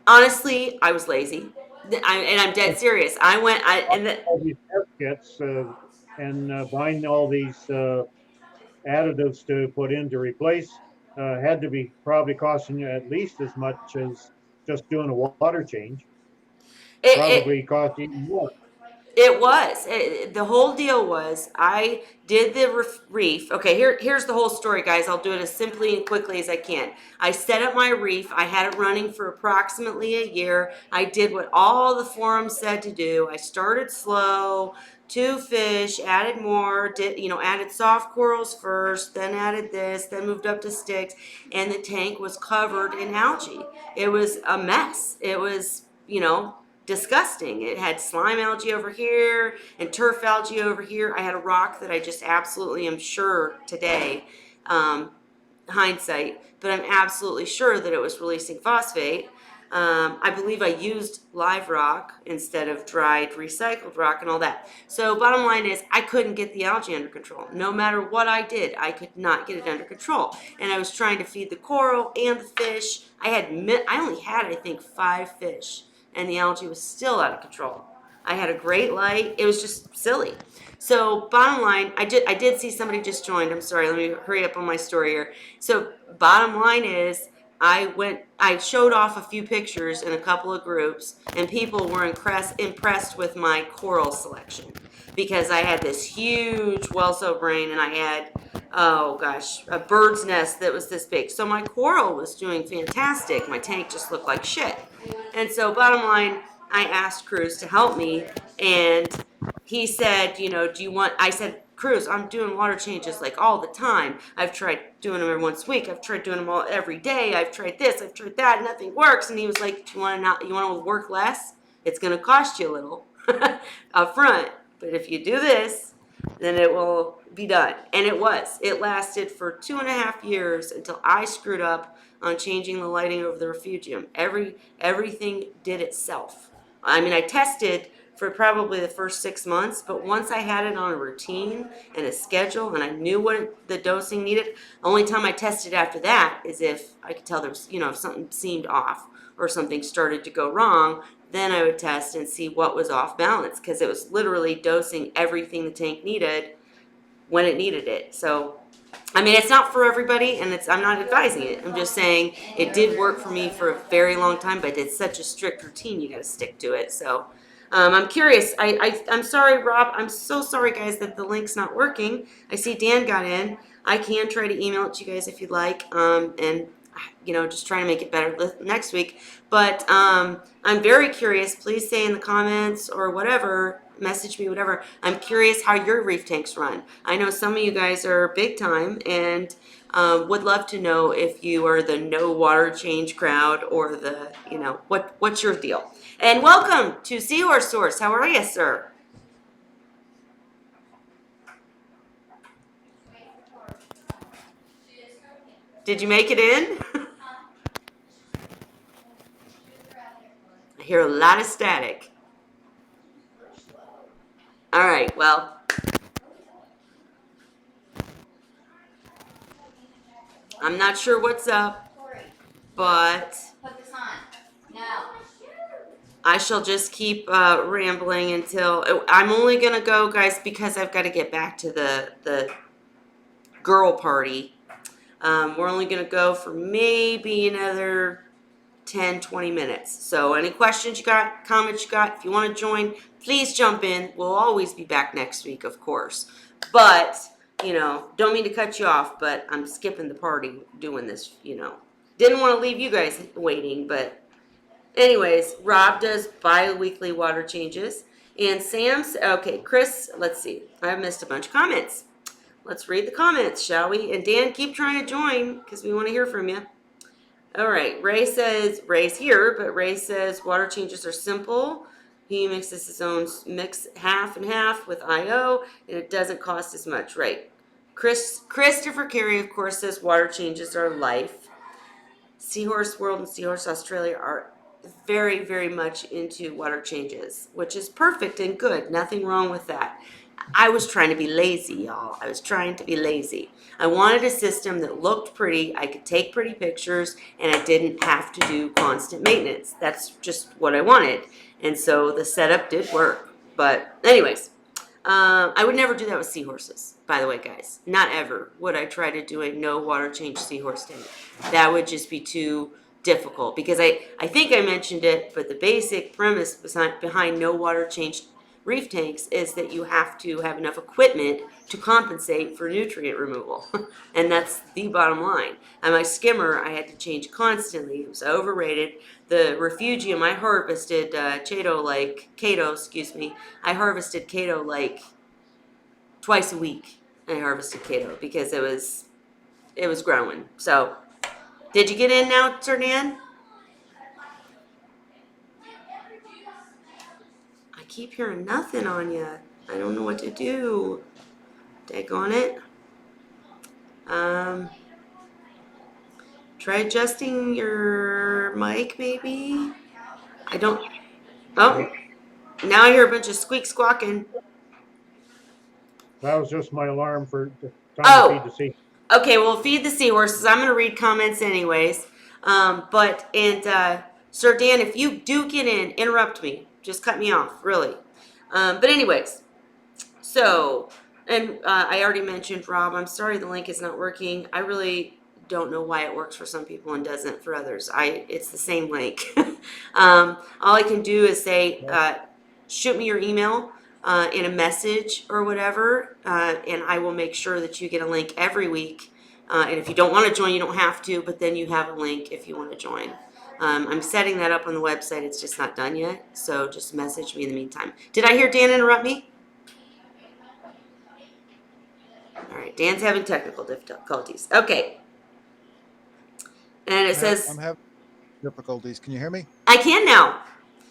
Honestly, I was lazy, and I'm dead serious. I went,
All these test kits and buying all these additives to put in to replace had to be probably costing you at least as much as just doing a water change.
it
Probably cost even more.
It was. The whole deal was I did the reef. Okay, here's the whole story, guys. I'll do it as simply and quickly as I can. I set up my reef. I had it running for approximately a year. I did what all the forums said to do. I started slow, 2 fish, added more, added soft corals first, then added this, then moved up to sticks, and the tank was covered in algae. It was a mess. It was, disgusting. It had slime algae over here and turf algae over here. I had a rock that I just absolutely am sure today, hindsight, but I'm absolutely sure that it was releasing phosphate. I believe I used live rock instead of dried recycled rock and all that. So bottom line is I couldn't get the algae under control. No matter what I did, I could not get it under control. And I was trying to feed the coral and the fish. I only had, I think, 5 fish, and the algae was still out of control. I had a great light. It was just silly. So bottom line, I did see somebody just joined. I'm sorry, let me hurry up on my story here. So bottom line is I showed off a few pictures in a couple of groups, and people were impressed with my coral selection because I had this huge Welso brain, and I had, oh gosh, a bird's nest that was this big. So my coral was doing fantastic. My tank just looked like shit. And so bottom line, I asked Cruz to help me, and he said, do you want, I said, Cruz, I'm doing water changes like all the time. I've tried doing them every once a week. I've tried doing them all every day. I've tried this, I've tried that, nothing works. And he was like, you want to work less? It's going to cost you a little up front. But if you do this, then it will be done. And it was. It lasted for 2.5 years until I screwed up on changing the lighting over the refugium. Everything did itself. I mean, I tested for probably the first 6 months, but once I had it on a routine and a schedule and I knew what the dosing needed, only time I tested after that is if I could tell there was, if something seemed off or something started to go wrong, then I would test and see what was off balance, because it was literally dosing everything the tank needed when it needed it. So I mean, it's not for everybody, and I'm not advising it. I'm just saying it did work for me for a very long time, but it's such a strict routine, you got to stick to it. So I'm curious. I'm sorry, Rob. I'm so sorry, guys, that the link's not working. I see Dan got in. I can try to email it to you guys if you'd like, and just trying to make it better next week. But I'm very curious. Please say in the comments or whatever, message me, whatever. I'm curious how your reef tanks run. I know some of you guys are big time, and would love to know if you are the no water change crowd or the, what's your deal. And welcome to Seahorse Source. How are you, sir? Did you make it in? I hear a lot of static. All right, well, I'm not sure what's up, but
Put this on. Now.
I shall just keep rambling until I'm only gonna go, guys, because I've got to get back to the girl party. We're only gonna go for maybe another 10, 20 minutes. So any questions you got, comments you got, if you want to join, please jump in. We'll always be back next week, of course. But, don't mean to cut you off, but I'm skipping the party doing this, Didn't want to leave you guys waiting, but anyways, Rob does bi-weekly water changes. And Sam's, okay, Chris, let's see. I missed a bunch of comments. Let's read the comments, shall we? And Dan, keep trying to join because we want to hear from you. All right, Ray's here, but Ray says water changes are simple. He mixes his own mix half and half with IO, and it doesn't cost as much, right? Christopher Carey, of course, says water changes are life. Seahorse World and Seahorse Australia are very, very much into water changes, which is perfect and good. Nothing wrong with that. I was trying to be lazy, y'all. I was trying to be lazy. I wanted a system that looked pretty, I could take pretty pictures, and I didn't have to do constant maintenance. That's just what I wanted. And so the setup did work. But anyways, I would never do that with seahorses, by the way, guys. Not ever would I try to do a no water change seahorse tank. That would just be too difficult because I think I mentioned it, but the basic premise behind no water change reef tanks is that you have to have enough equipment to compensate for nutrient removal. And that's the bottom line. And my skimmer, I had to change constantly. It was overrated. The refugium, I harvested Cato, I harvested Cato like twice a week. I harvested Cato because it was growing. So, did you get in now, Sir Dan? I keep hearing nothing on you. I don't know what to do. Daggone it. Try adjusting your mic, maybe. I don't. Oh, now I hear a bunch of squeak squawking.
That was just my alarm for time
Oh.
to feed the sea.
Okay, well, feed the seahorses. I'm going to read comments anyways. Sir Dan, if you do get in, interrupt me. Just cut me off, really. But anyways, so, and I already mentioned, Rob, I'm sorry the link is not working. I really don't know why it works for some people and doesn't for others. It's the same link. All I can do is say, shoot me your email. In a message or whatever, and I will make sure that you get a link every week. And if you don't want to join, you don't have to, but then you have a link if you want to join. I'm setting that up on the website. It's just not done yet, so just message me in the meantime. Did I hear Dan interrupt me? All right, Dan's having technical difficulties. Okay. And it says...
I'm having difficulties. Can you hear me?
I can now.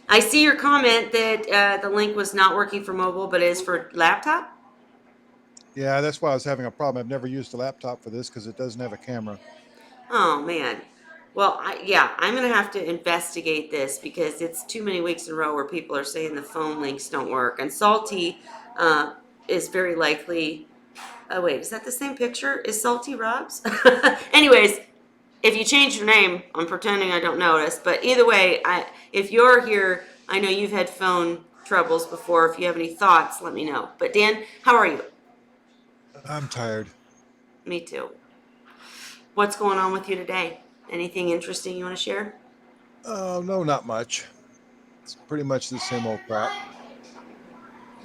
I see your comment that the link was not working for mobile, but is for laptop.
Yeah, that's why I was having a problem. I've never used a laptop for this because it doesn't have a camera.
Oh, man. Well, I'm going to have to investigate this because it's too many weeks in a row where people are saying the phone links don't work. And Salty is very likely... Oh, wait, is that the same picture? Is Salty Rob's? Anyways, if you change your name, I'm pretending I don't notice. But either way, if you're here, I know you've had phone troubles before. If you have any thoughts, let me know. But Dan, how are you?
I'm tired.
Me too. What's going on with you today? Anything interesting you want to share?
Oh, no, not much. It's pretty much the same old crap.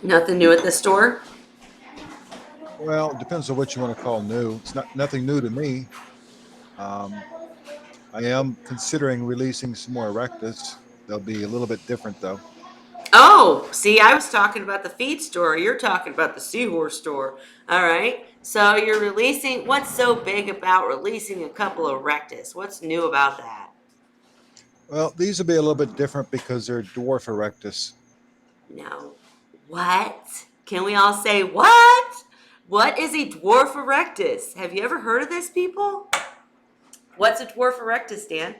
Nothing new at the store?
Well, it depends on what you want to call new. It's nothing new to me. I am considering releasing some more erectus. They'll be a little bit different, though.
Oh, see, I was talking about the feed store. You're talking about the Seahorse store. All right. So you're releasing. What's so big about releasing a couple of erectus? What's new about that?
Well, these will be a little bit different because they're dwarf erectus.
No. What? Can we all say what? What is a dwarf erectus? Have you ever heard of this, people? What's a dwarf erectus, Dan?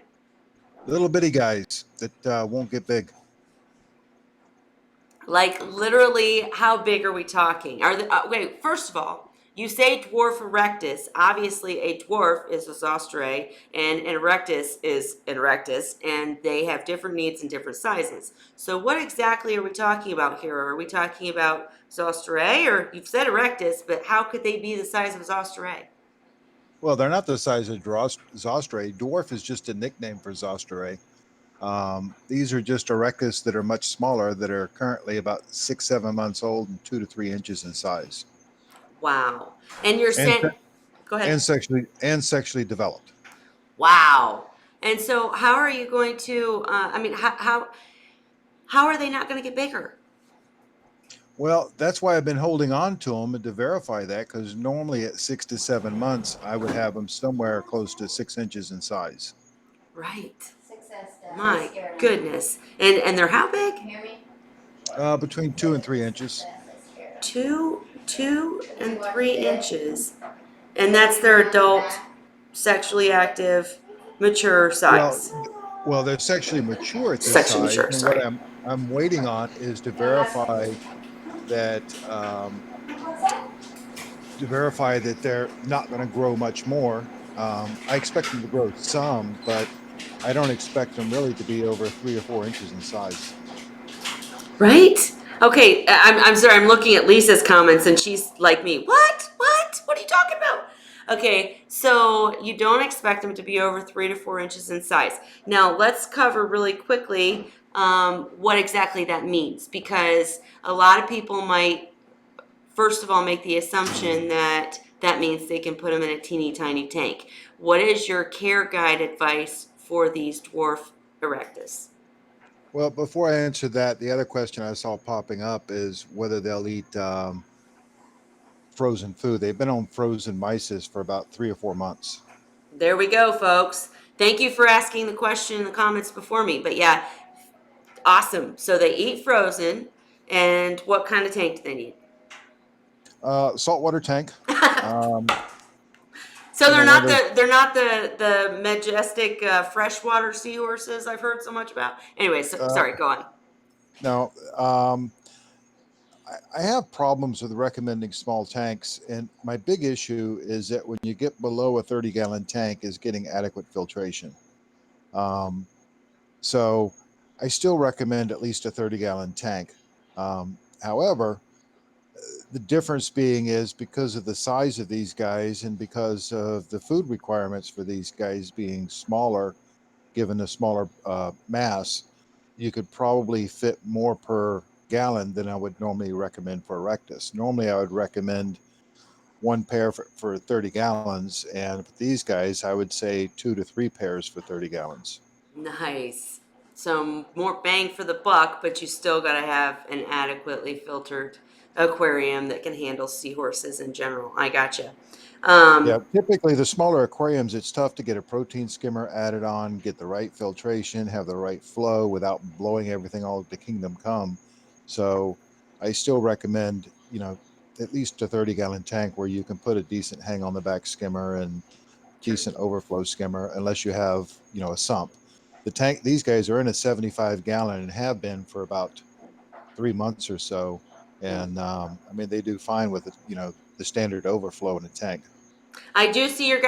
Little bitty guys that won't get big.
Like literally, how big are we talking? Wait, first of all, you say dwarf erectus. Obviously, a dwarf is a zosterae, and an erectus is an erectus, and they have different needs and different sizes. So, what exactly are we talking about here? Are we talking about zosterae, or you've said erectus, but how could they be the size of zosterae?
Well, they're not the size of Zosterae. Dwarf is just a nickname for Zosterae. These are just erectus that are much smaller, that are currently about 6, 7 months old and 2 to 3 inches in size,
Wow. And you're
and
saying, go ahead.
sexually developed.
Wow. And so, how are you going to? How are they not going to get bigger?
Well, that's why I've been holding on to them and to verify that, because normally at 6 to 7 months, I would have them somewhere close to 6 inches in size.
Right.
Success, Dad.
My goodness. And they're how big?
Can you hear me?
Between 2 and 3 inches.
2 and 3 inches, and that's their adult, sexually active, mature
Well,
size.
well, they're sexually mature at this
Sexually
size,
mature.
and what
Sorry.
I'm waiting on is that to verify that they're not going to grow much more. I expect them to grow some, but I don't expect them really to be over 3 or 4 inches in size.
Right? Okay, I'm sorry, I'm looking at Lisa's comments and she's like me. What? What? What are you talking about? Okay, so you don't expect them to be over 3 to 4 inches in size. Now, let's cover really quickly what exactly that means, because a lot of people might, first of all, make the assumption that that means they can put them in a teeny tiny tank. What is your care guide advice for these dwarf erectus?
Well, before I answer that, the other question I saw popping up is whether they'll eat frozen food. They've been on frozen mysis for about 3 or 4 months.
There we go, folks. Thank you for asking the question in the comments before me. But yeah, awesome. So they eat frozen, and what kind of tank do they need?
Saltwater tank. Um,
So
you know, one of those.
they're not the majestic freshwater seahorses I've heard so much about. Anyway, so,
Uh,
sorry, go on.
no, I have problems with recommending small tanks, and my big issue is that when you get below a 30-gallon tank, is getting adequate filtration. Um, so I still recommend at least a 30-gallon tank. However, the difference being is because of the size of these guys and because of the food requirements for these guys being smaller, given a smaller mass, you could probably fit more per gallon than I would normally recommend for erectus. Normally, I would recommend one pair for 30 gallons, and for these guys, I would say 2 to 3 pairs for 30 gallons.
Nice. So more bang for the buck, but you still got to have an adequately filtered aquarium that can handle seahorses in general. I gotcha.
Yeah, typically the smaller aquariums, it's tough to get a protein skimmer added on, get the right filtration, have the right flow without blowing everything all to kingdom come. So I still recommend, at least a 30-gallon tank where you can put a decent hang on the back skimmer and decent overflow skimmer, unless you have, a sump. The tank, these guys are in a 75-gallon and have been for about 3 months or so. And they do fine with it, the standard overflow in a tank.
I do see you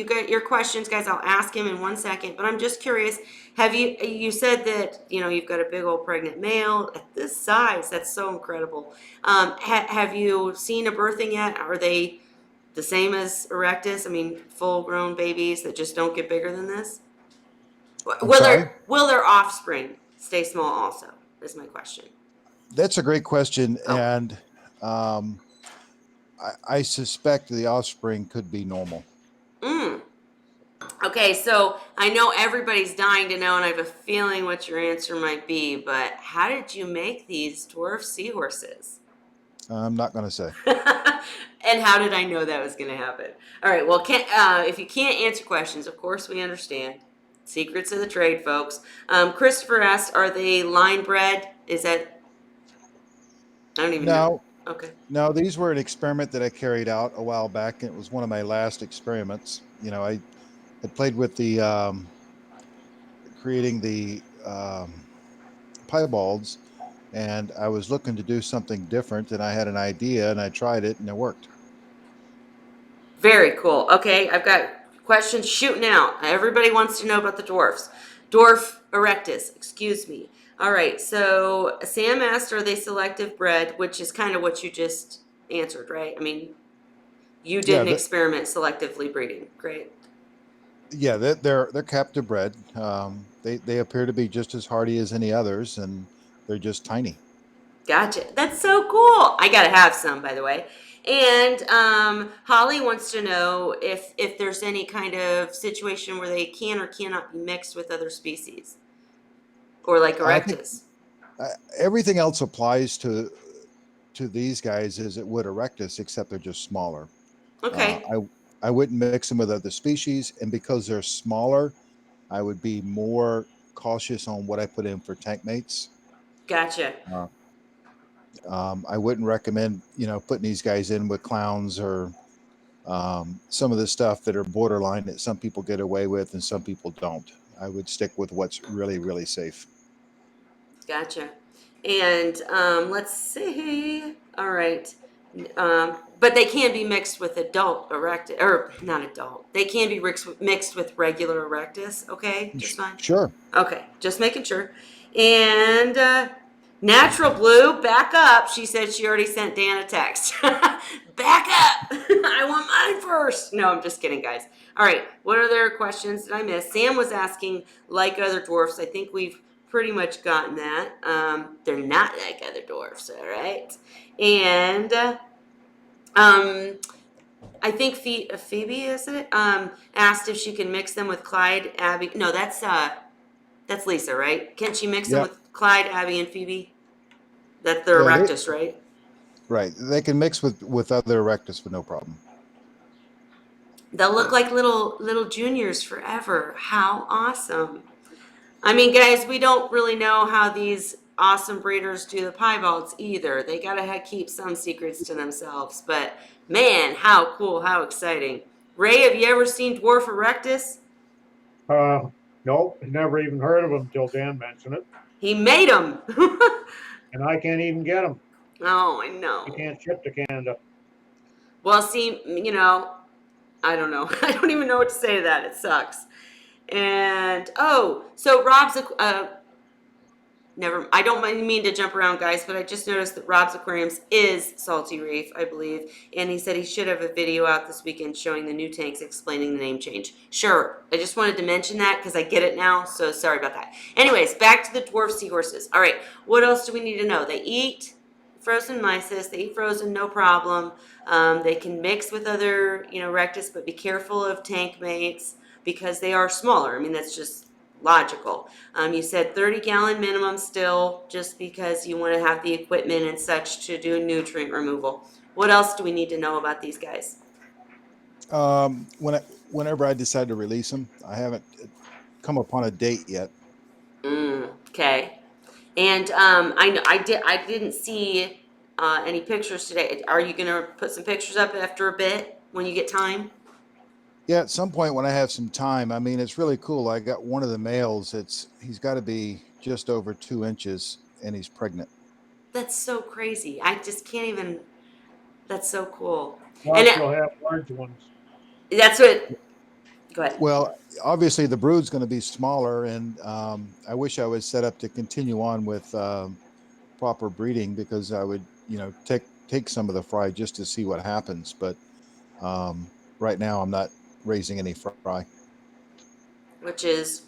got your questions, guys. I'll ask him in 1 second, but I'm just curious. You said that, you've got a big old pregnant male at this size. That's so incredible. Have you seen a birthing yet? Are they the same as erectus? I mean, full grown babies that just don't get bigger than this?
I'm sorry.
Will their offspring stay small also? Is my question.
That's a great question,
Oh.
and I suspect the offspring could be normal.
Mm. Okay, so I know everybody's dying to know, and I have a feeling what your answer might be, but how did you make these dwarf seahorses?
I'm not going to say.
And how did I know that was going to happen? All right, well, if you can't answer questions, of course we understand. Secrets of the trade, folks. Christopher asked, are they line bred? Is that, I don't even know.
No,
Okay.
no, these were an experiment that I carried out a while back, and it was one of my last experiments. I had played with the creating the piebalds, and I was looking to do something different, and I had an idea, and I tried it, and it worked.
Very cool. Okay, I've got questions shooting out. Everybody wants to know about the dwarfs. Dwarf erectus, excuse me. All right, so Sam asked, are they selective bred? Which is kind of what you just answered, right? I mean, you
Yeah,
didn't experiment selectively breeding. Great.
yeah, they're captive bred. They appear to be just as hardy as any others, and they're just tiny.
Gotcha. That's so cool. I gotta have some, by the way. And Holly wants to know if there's any kind of situation where they can or cannot be mixed with other species, or like
I think
erectus.
everything else applies to these guys as it would erectus, except they're just smaller. Uh,
Okay,
I wouldn't mix them with other species, and because they're smaller, I would be more cautious on what I put in for tank mates.
gotcha.
Uh, I wouldn't recommend, putting these guys in with clowns or some of the stuff that are borderline that some people get away with and some people don't. I would stick with what's really, really safe.
Gotcha. And let's see. All right. But they can be mixed with adult erectus, or not adult. They can be mixed with regular erectus. Okay, just fine.
Sure.
Okay, just making sure. And natural blue, back up. She said she already sent Dan a text. Back up. I want mine first. No, I'm just kidding, guys. All right, what other questions did I miss? Sam was asking, like other dwarfs. I think we've pretty much gotten that. They're not like other dwarfs, all right? And I think Phoebe, is it? Asked if she can mix them with Clyde, Abby. No, that's Lisa, right? Can she mix them
Yep.
with Clyde, Abby, and Phoebe? That's their
Yeah,
erectus, right?
right. They can mix with other erectus with no problem.
They'll look like little juniors forever. How awesome! I mean, guys, we don't really know how these awesome breeders do the piebalds either. They gotta keep some secrets to themselves. But man, how cool! How exciting! Ray, have you ever seen dwarf erectus?
Nope, never even heard of them till Dan mentioned it,
He made them.
and I can't even get them.
Oh, I
I
know.
can't ship to Canada.
Well, see, I don't know. I don't even know what to say to that. It sucks. And so Rob's never. I don't mean to jump around, guys, but I just noticed that Rob's Aquariums is Salty Reef, I believe, and he said he should have a video out this weekend showing the new tanks, explaining the name change. Sure, I just wanted to mention that because I get it now. So sorry about that. Anyways, back to the dwarf seahorses. All right, what else do we need to know? They eat frozen mysis. They eat frozen, no problem. They can mix with other, rectus, but be careful of tank mates because they are smaller. I mean, that's just logical. You said 30-gallon minimum still, just because you want to have the equipment and such to do nutrient removal. What else do we need to know about these guys?
Whenever I decide to release them, I haven't come upon a date yet.
Okay. And I didn't see any pictures today. Are you gonna put some pictures up after a bit when you get time?
Yeah, at some point when I have some time. I mean, it's really cool. I got one of the males. He's got to be just over 2 inches, and he's pregnant.
That's so crazy. I just can't even. That's so cool. And
Plus, you'll have large ones.
that's what. Go ahead.
Well, obviously the brood's going to be smaller, and I wish I was set up to continue on with proper breeding because I would, take some of the fry just to see what happens. But right now, I'm not raising any fry.
Which is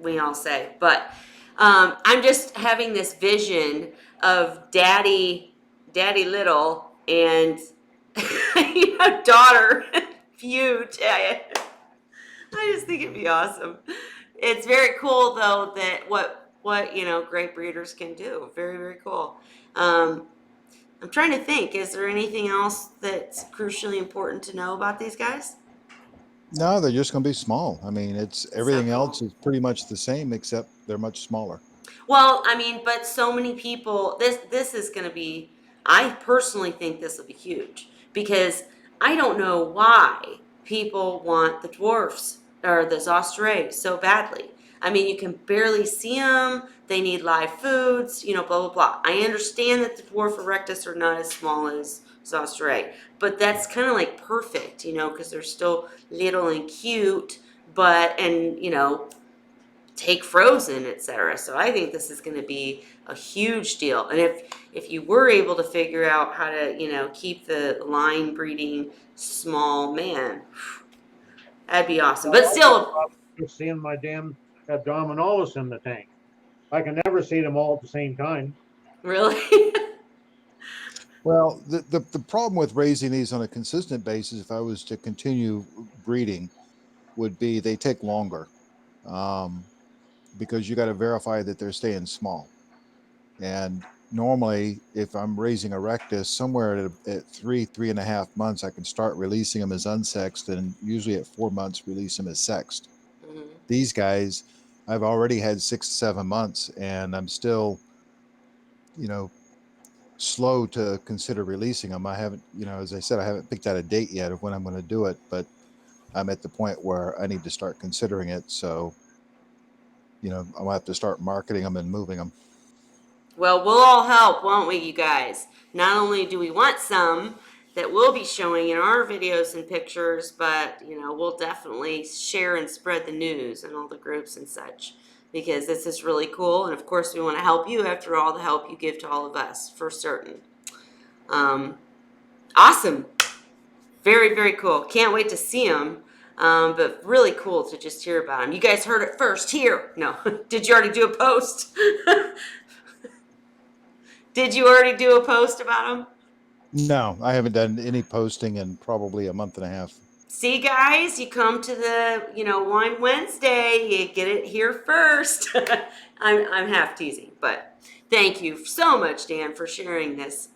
we all say, but I'm just having this vision of daddy little and daughter huge. I just think it'd be awesome. It's very cool though that what great breeders can do. Very, very cool. I'm trying to think, is there anything else that's crucially important to know about these guys?
No, they're just going to be small. I mean, it's
So
everything
cool.
else is pretty much the same except they're much smaller.
Well, I mean, but so many people. This is going to be. I personally think this will be huge because I don't know why people want the dwarfs or the Zostrae so badly. I mean, you can barely see them. They need live foods. Blah blah blah. I understand that the dwarf erectus are not as small as exhaust right. But that's kind of like perfect, because they're still little and cute, and take frozen, etc. So I think this is going to be a huge deal. And if you were able to figure out how to, keep the line breeding small, man, that'd be awesome. But
Well, I got a
still,
problem with seeing my damn abdominalis in the tank. I can never see them all at the same time.
really.
Well, the problem with raising these on a consistent basis, if I was to continue breeding, would be they take longer, um, because you got to verify that they're staying small. And normally, if I'm raising a rectus, somewhere at 3.5 months, I can start releasing them as unsexed, and usually at 4 months, release them as sexed.
Mhm.
These guys, I've already had 6 to 7 months, and I'm still, you know, slow to consider releasing them. I haven't, as I said, I haven't picked out a date yet of when I'm going to do it, but I'm at the point where I need to start considering it. So, I'll have to start marketing them and moving them.
Well, we'll all help, won't we, you guys? Not only do we want some that we'll be showing in our videos and pictures, but we'll definitely share and spread the news in all the groups and such, because this is really cool. And of course, we want to help you after all the help you give to all of us, for certain. Awesome. Very, very cool. Can't wait to see them. But really cool to just hear about them. You guys heard it first here. No, did you already do a post? Did you already do a post about them?
No, I haven't done any posting in probably a month and a half.
See, guys, you come to the, Wine Wednesday, you get it here first. I'm half teasing, but thank you so much, Dan, for sharing this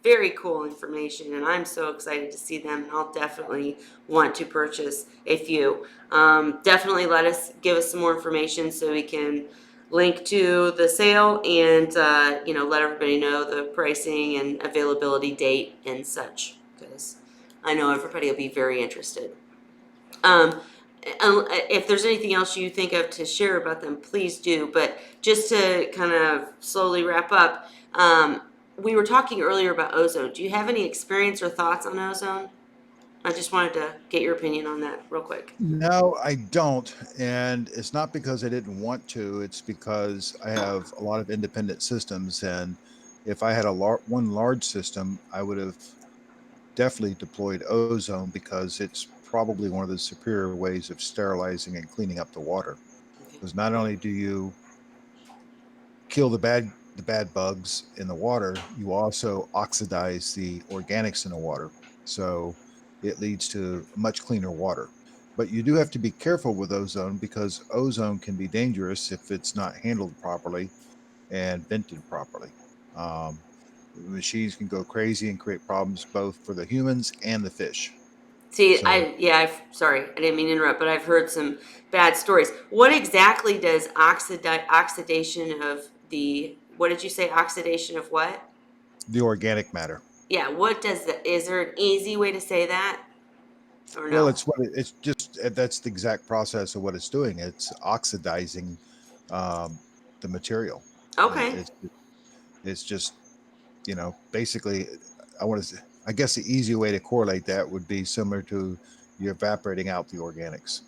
very cool information, and I'm so excited to see them, and I'll definitely want to purchase a few. Definitely give us some more information so we can link to the sale and, let everybody know the pricing and availability date and such, because I know everybody will be very interested. If there's anything else you think of to share about them, please do. But just to kind of slowly wrap up, we were talking earlier about ozone. Do you have any experience or thoughts on ozone? I just wanted to get your opinion on that real quick.
No, I don't. And it's not because I didn't want to, it's because I have a lot of independent systems. And if I had one large system, I would have definitely deployed ozone, because it's probably one of the superior ways of sterilizing and cleaning up the water.
Okay.
Because not only do you kill the bad bugs in the water, you also oxidize the organics in the water. So it leads to much cleaner water. But you do have to be careful with ozone, because ozone can be dangerous if it's not handled properly and vented properly. Um, Machines can go crazy and create problems both for the humans and the fish.
See,
So
sorry, I didn't mean to interrupt, but I've heard some bad stories. What exactly does oxidation of what did you say, oxidation of what?
the organic matter.
Yeah, what does that, is there an easy way to say that? Or
Well,
no?
it's just that's the exact process of what it's doing. It's oxidizing um, the material. Uh,
Okay.
it's it's just basically, I guess the easy way to correlate that would be similar to you evaporating out the organics.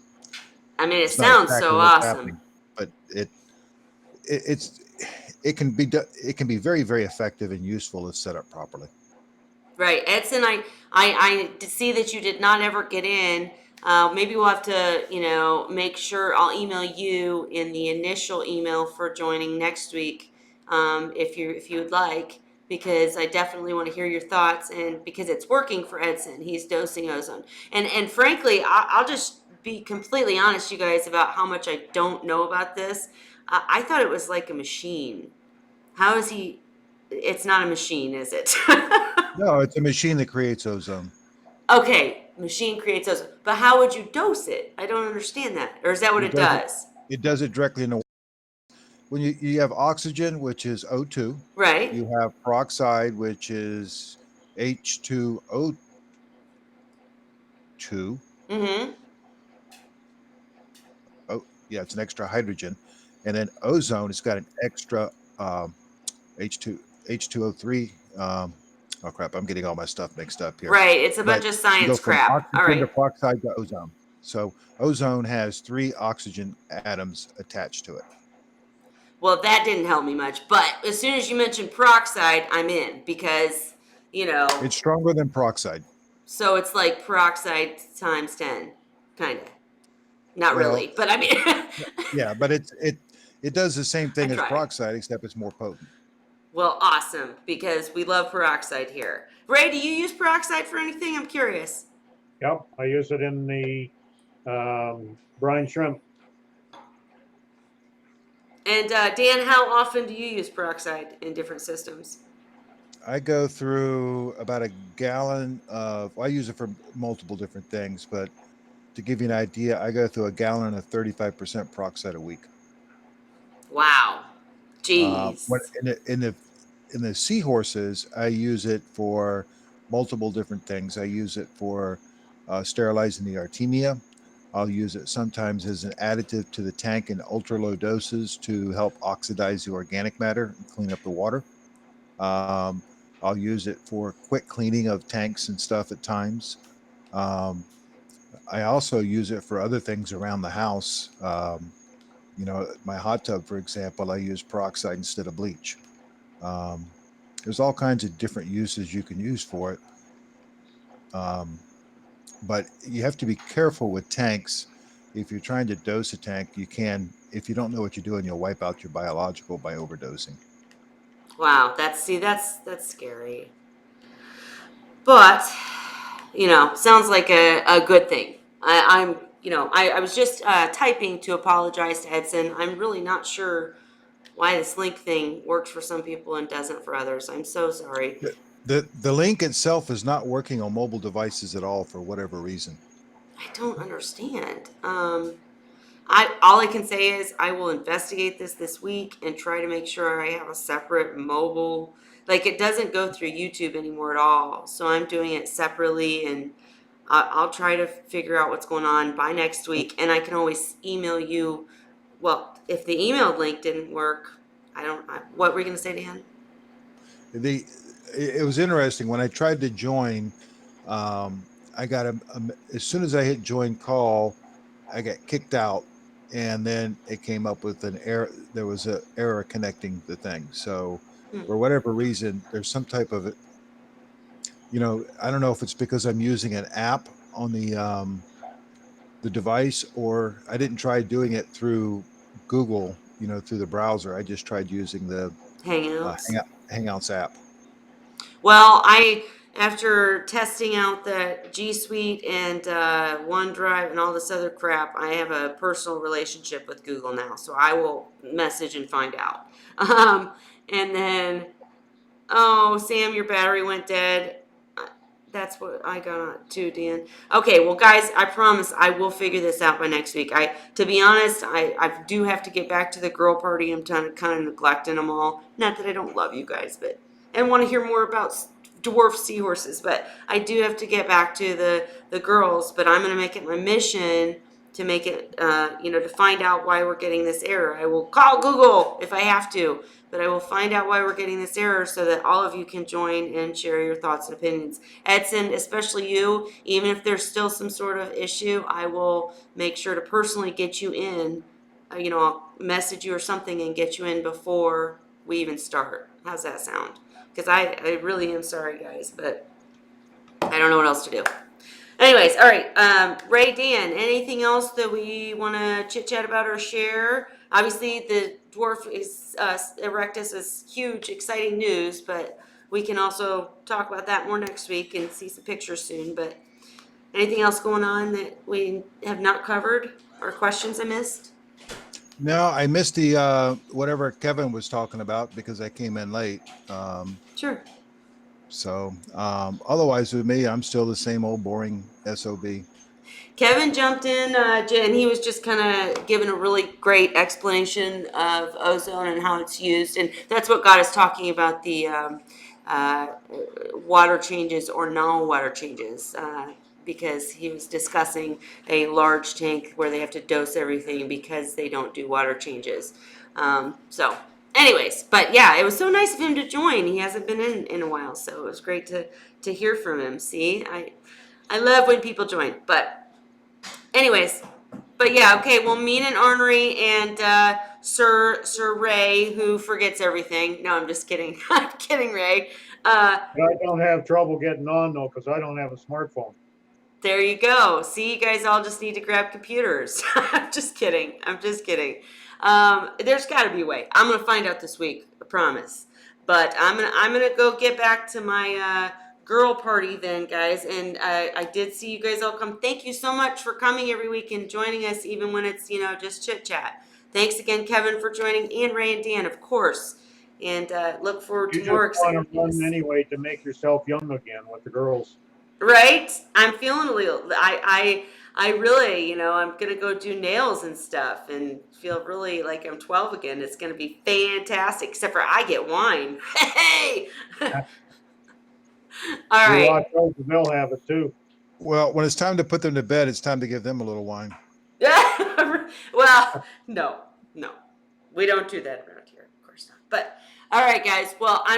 I mean, it
It's not
sounds
exactly
so
what's
awesome.
happening, but it's it can be very, very effective and useful if set up properly.
Right, Edson, I see that you did not ever get in. Maybe we'll have to, make sure I'll email you in the initial email for joining next week, if you would like, because I definitely want to hear your thoughts, and because it's working for Edson, he's dosing ozone, and frankly, I'll just be completely honest, you guys, about how much I don't know about this. I thought it was like a machine. How is he? It's not a machine, is it?
No, it's a machine that creates ozone.
Okay, machine creates ozone, but how would you dose it? I don't understand that. Or is that what
It
it
does it.
does?
It does it directly in the when you have oxygen, which is O2.
Right?
You have peroxide, which is H2O2.
Mm-hmm.
Oh, yeah, it's an extra hydrogen, and then ozone has got an extra um, H2 H2O3 Oh crap! I'm getting all my stuff mixed up here.
Right. It's a
But
bunch of
you
science
go from
crap. All
oxygen to
right.
peroxide to ozone. So ozone has 3 oxygen atoms attached to it.
Well, that didn't help me much. But as soon as you mentioned peroxide, I'm in because,
It's stronger than peroxide.
so it's like peroxide times 10, kind of. Not
Well,
really, but I mean,
yeah, but it does the same
I
thing as
tried.
peroxide, except it's more potent.
Well, awesome, because we love peroxide here. Ray, do you use peroxide for anything? I'm curious.
Yep, I use it in the brine shrimp.
And Dan, how often do you use peroxide in different systems?
I go through about a gallon of. Well, I use it for multiple different things, but to give you an idea, I go through a gallon of 35% peroxide a week.
Wow.
When
Jeez.
in the seahorses, I use it for multiple different things. I use it for sterilizing the artemia. I'll use it sometimes as an additive to the tank in ultra low doses to help oxidize the organic matter and clean up the water. Um, I'll use it for quick cleaning of tanks and stuff at times. Um, I also use it for other things around the house. My hot tub, for example, I use peroxide instead of bleach. Um, there's all kinds of different uses you can use for it. Um, but you have to be careful with tanks. If you're trying to dose a tank, you can, if you don't know what you're doing, you'll wipe out your biological by overdosing.
Wow. That's scary. But sounds like a good thing. I was just typing to apologize to Edson. I'm really not sure why this link thing works for some people and doesn't for others. I'm so sorry.
The link itself is not working on mobile devices at all for whatever reason.
I don't understand. All I can say is I will investigate this week and try to make sure I have a separate mobile. Like it doesn't go through YouTube anymore at all, so I'm doing it separately, and I'll try to figure out what's going on by next week. And I can always email you. Well, if the emailed link didn't work, what were you going to say, Dan?
It was interesting when I tried to join. I got as soon as I hit join call, I got kicked out, and then it came up with an error. There was an error connecting the thing. So, for whatever reason, there's some type of it. I don't know if it's because I'm using an app on the device, or I didn't try doing it through Google. Through the browser. I just tried using the
Hangouts.
Hangouts app.
Well, after testing out the G Suite and OneDrive and all this other crap, I have a personal relationship with Google now. So I will message and find out. And then, oh, Sam, your battery went dead. That's what I got too, Dan. Okay, well, guys, I promise I will figure this out by next week. To be honest, I do have to get back to the girl party. I'm kind of neglecting them all. Not that I don't love you guys, but and want to hear more about dwarf seahorses. But I do have to get back to the girls. But I'm going to make it my mission to make it, to find out why we're getting this error. I will call Google if I have to, but I will find out why we're getting this error so that all of you can join and share your thoughts and opinions. Edson, especially you, even if there's still some sort of issue, I will make sure to personally get you in. I'll message you or something and get you in before we even start. How's that sound? Because I really am sorry, guys, but I don't know what else to do. Anyways, all right. Ray, Dan, anything else that we want to chit chat about or share? Obviously, the dwarf erectus is huge, exciting news, but we can also talk about that more next week and see some pictures soon. But anything else going on that we have not covered or questions I missed?
No, I missed the whatever Kevin was talking about because I came in late.
Sure.
So otherwise, with me, I'm still the same old boring SOB.
Kevin jumped in, and he was just kind of giving a really great explanation of ozone and how it's used, and that's what got us talking about the uh, water changes or non-water changes, because he was discussing a large tank where they have to dose everything because they don't do water changes. So anyways, but yeah, it was so nice of him to join. He hasn't been in a while, so it was great to hear from him. See, I love when people join. But anyways, but yeah, okay. Well, Mean and Ornery and Sir Ray, who forgets everything. No, I'm just kidding. I'm kidding, Ray.
But I don't have trouble getting on though, because I don't have a smartphone.
There you go. See, you guys all just need to grab computers. I'm just kidding. I'm just kidding. There's got to be a way. I'm gonna find out this week. I promise. But I'm gonna go get back to my girl party then, guys. And I did see you guys all come. Thank you so much for coming every week and joining us, even when it's just chit chat. Thanks again, Kevin, for joining, and Ray and Dan, of course. And look forward
You
to
just
more
want
exciting
to run
things.
anyway to make yourself young again with the girls.
Right? I'm feeling a little. I really, I'm gonna go do nails and stuff, and feel really like I'm 12 again. It's gonna be fantastic. Except for I get wine. Hey! All
You
right.
watch those, and they'll have it too.
Well, when it's time to put them to bed, it's time to give them a little wine.
Well, no, we don't do that around here, of course not. But all right, guys. Well, I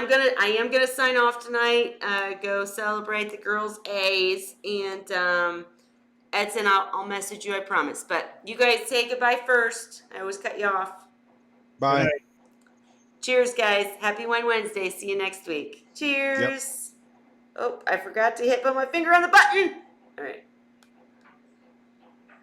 am gonna sign off tonight. Go celebrate the girls' A's, and Edson, I'll message you, I promise. But you guys say goodbye first. I always cut you off.
Bye.
Good night.
Cheers, guys. Happy Wine Wednesday. See you next week. Cheers. Oh, I forgot to put my finger on the button. All right.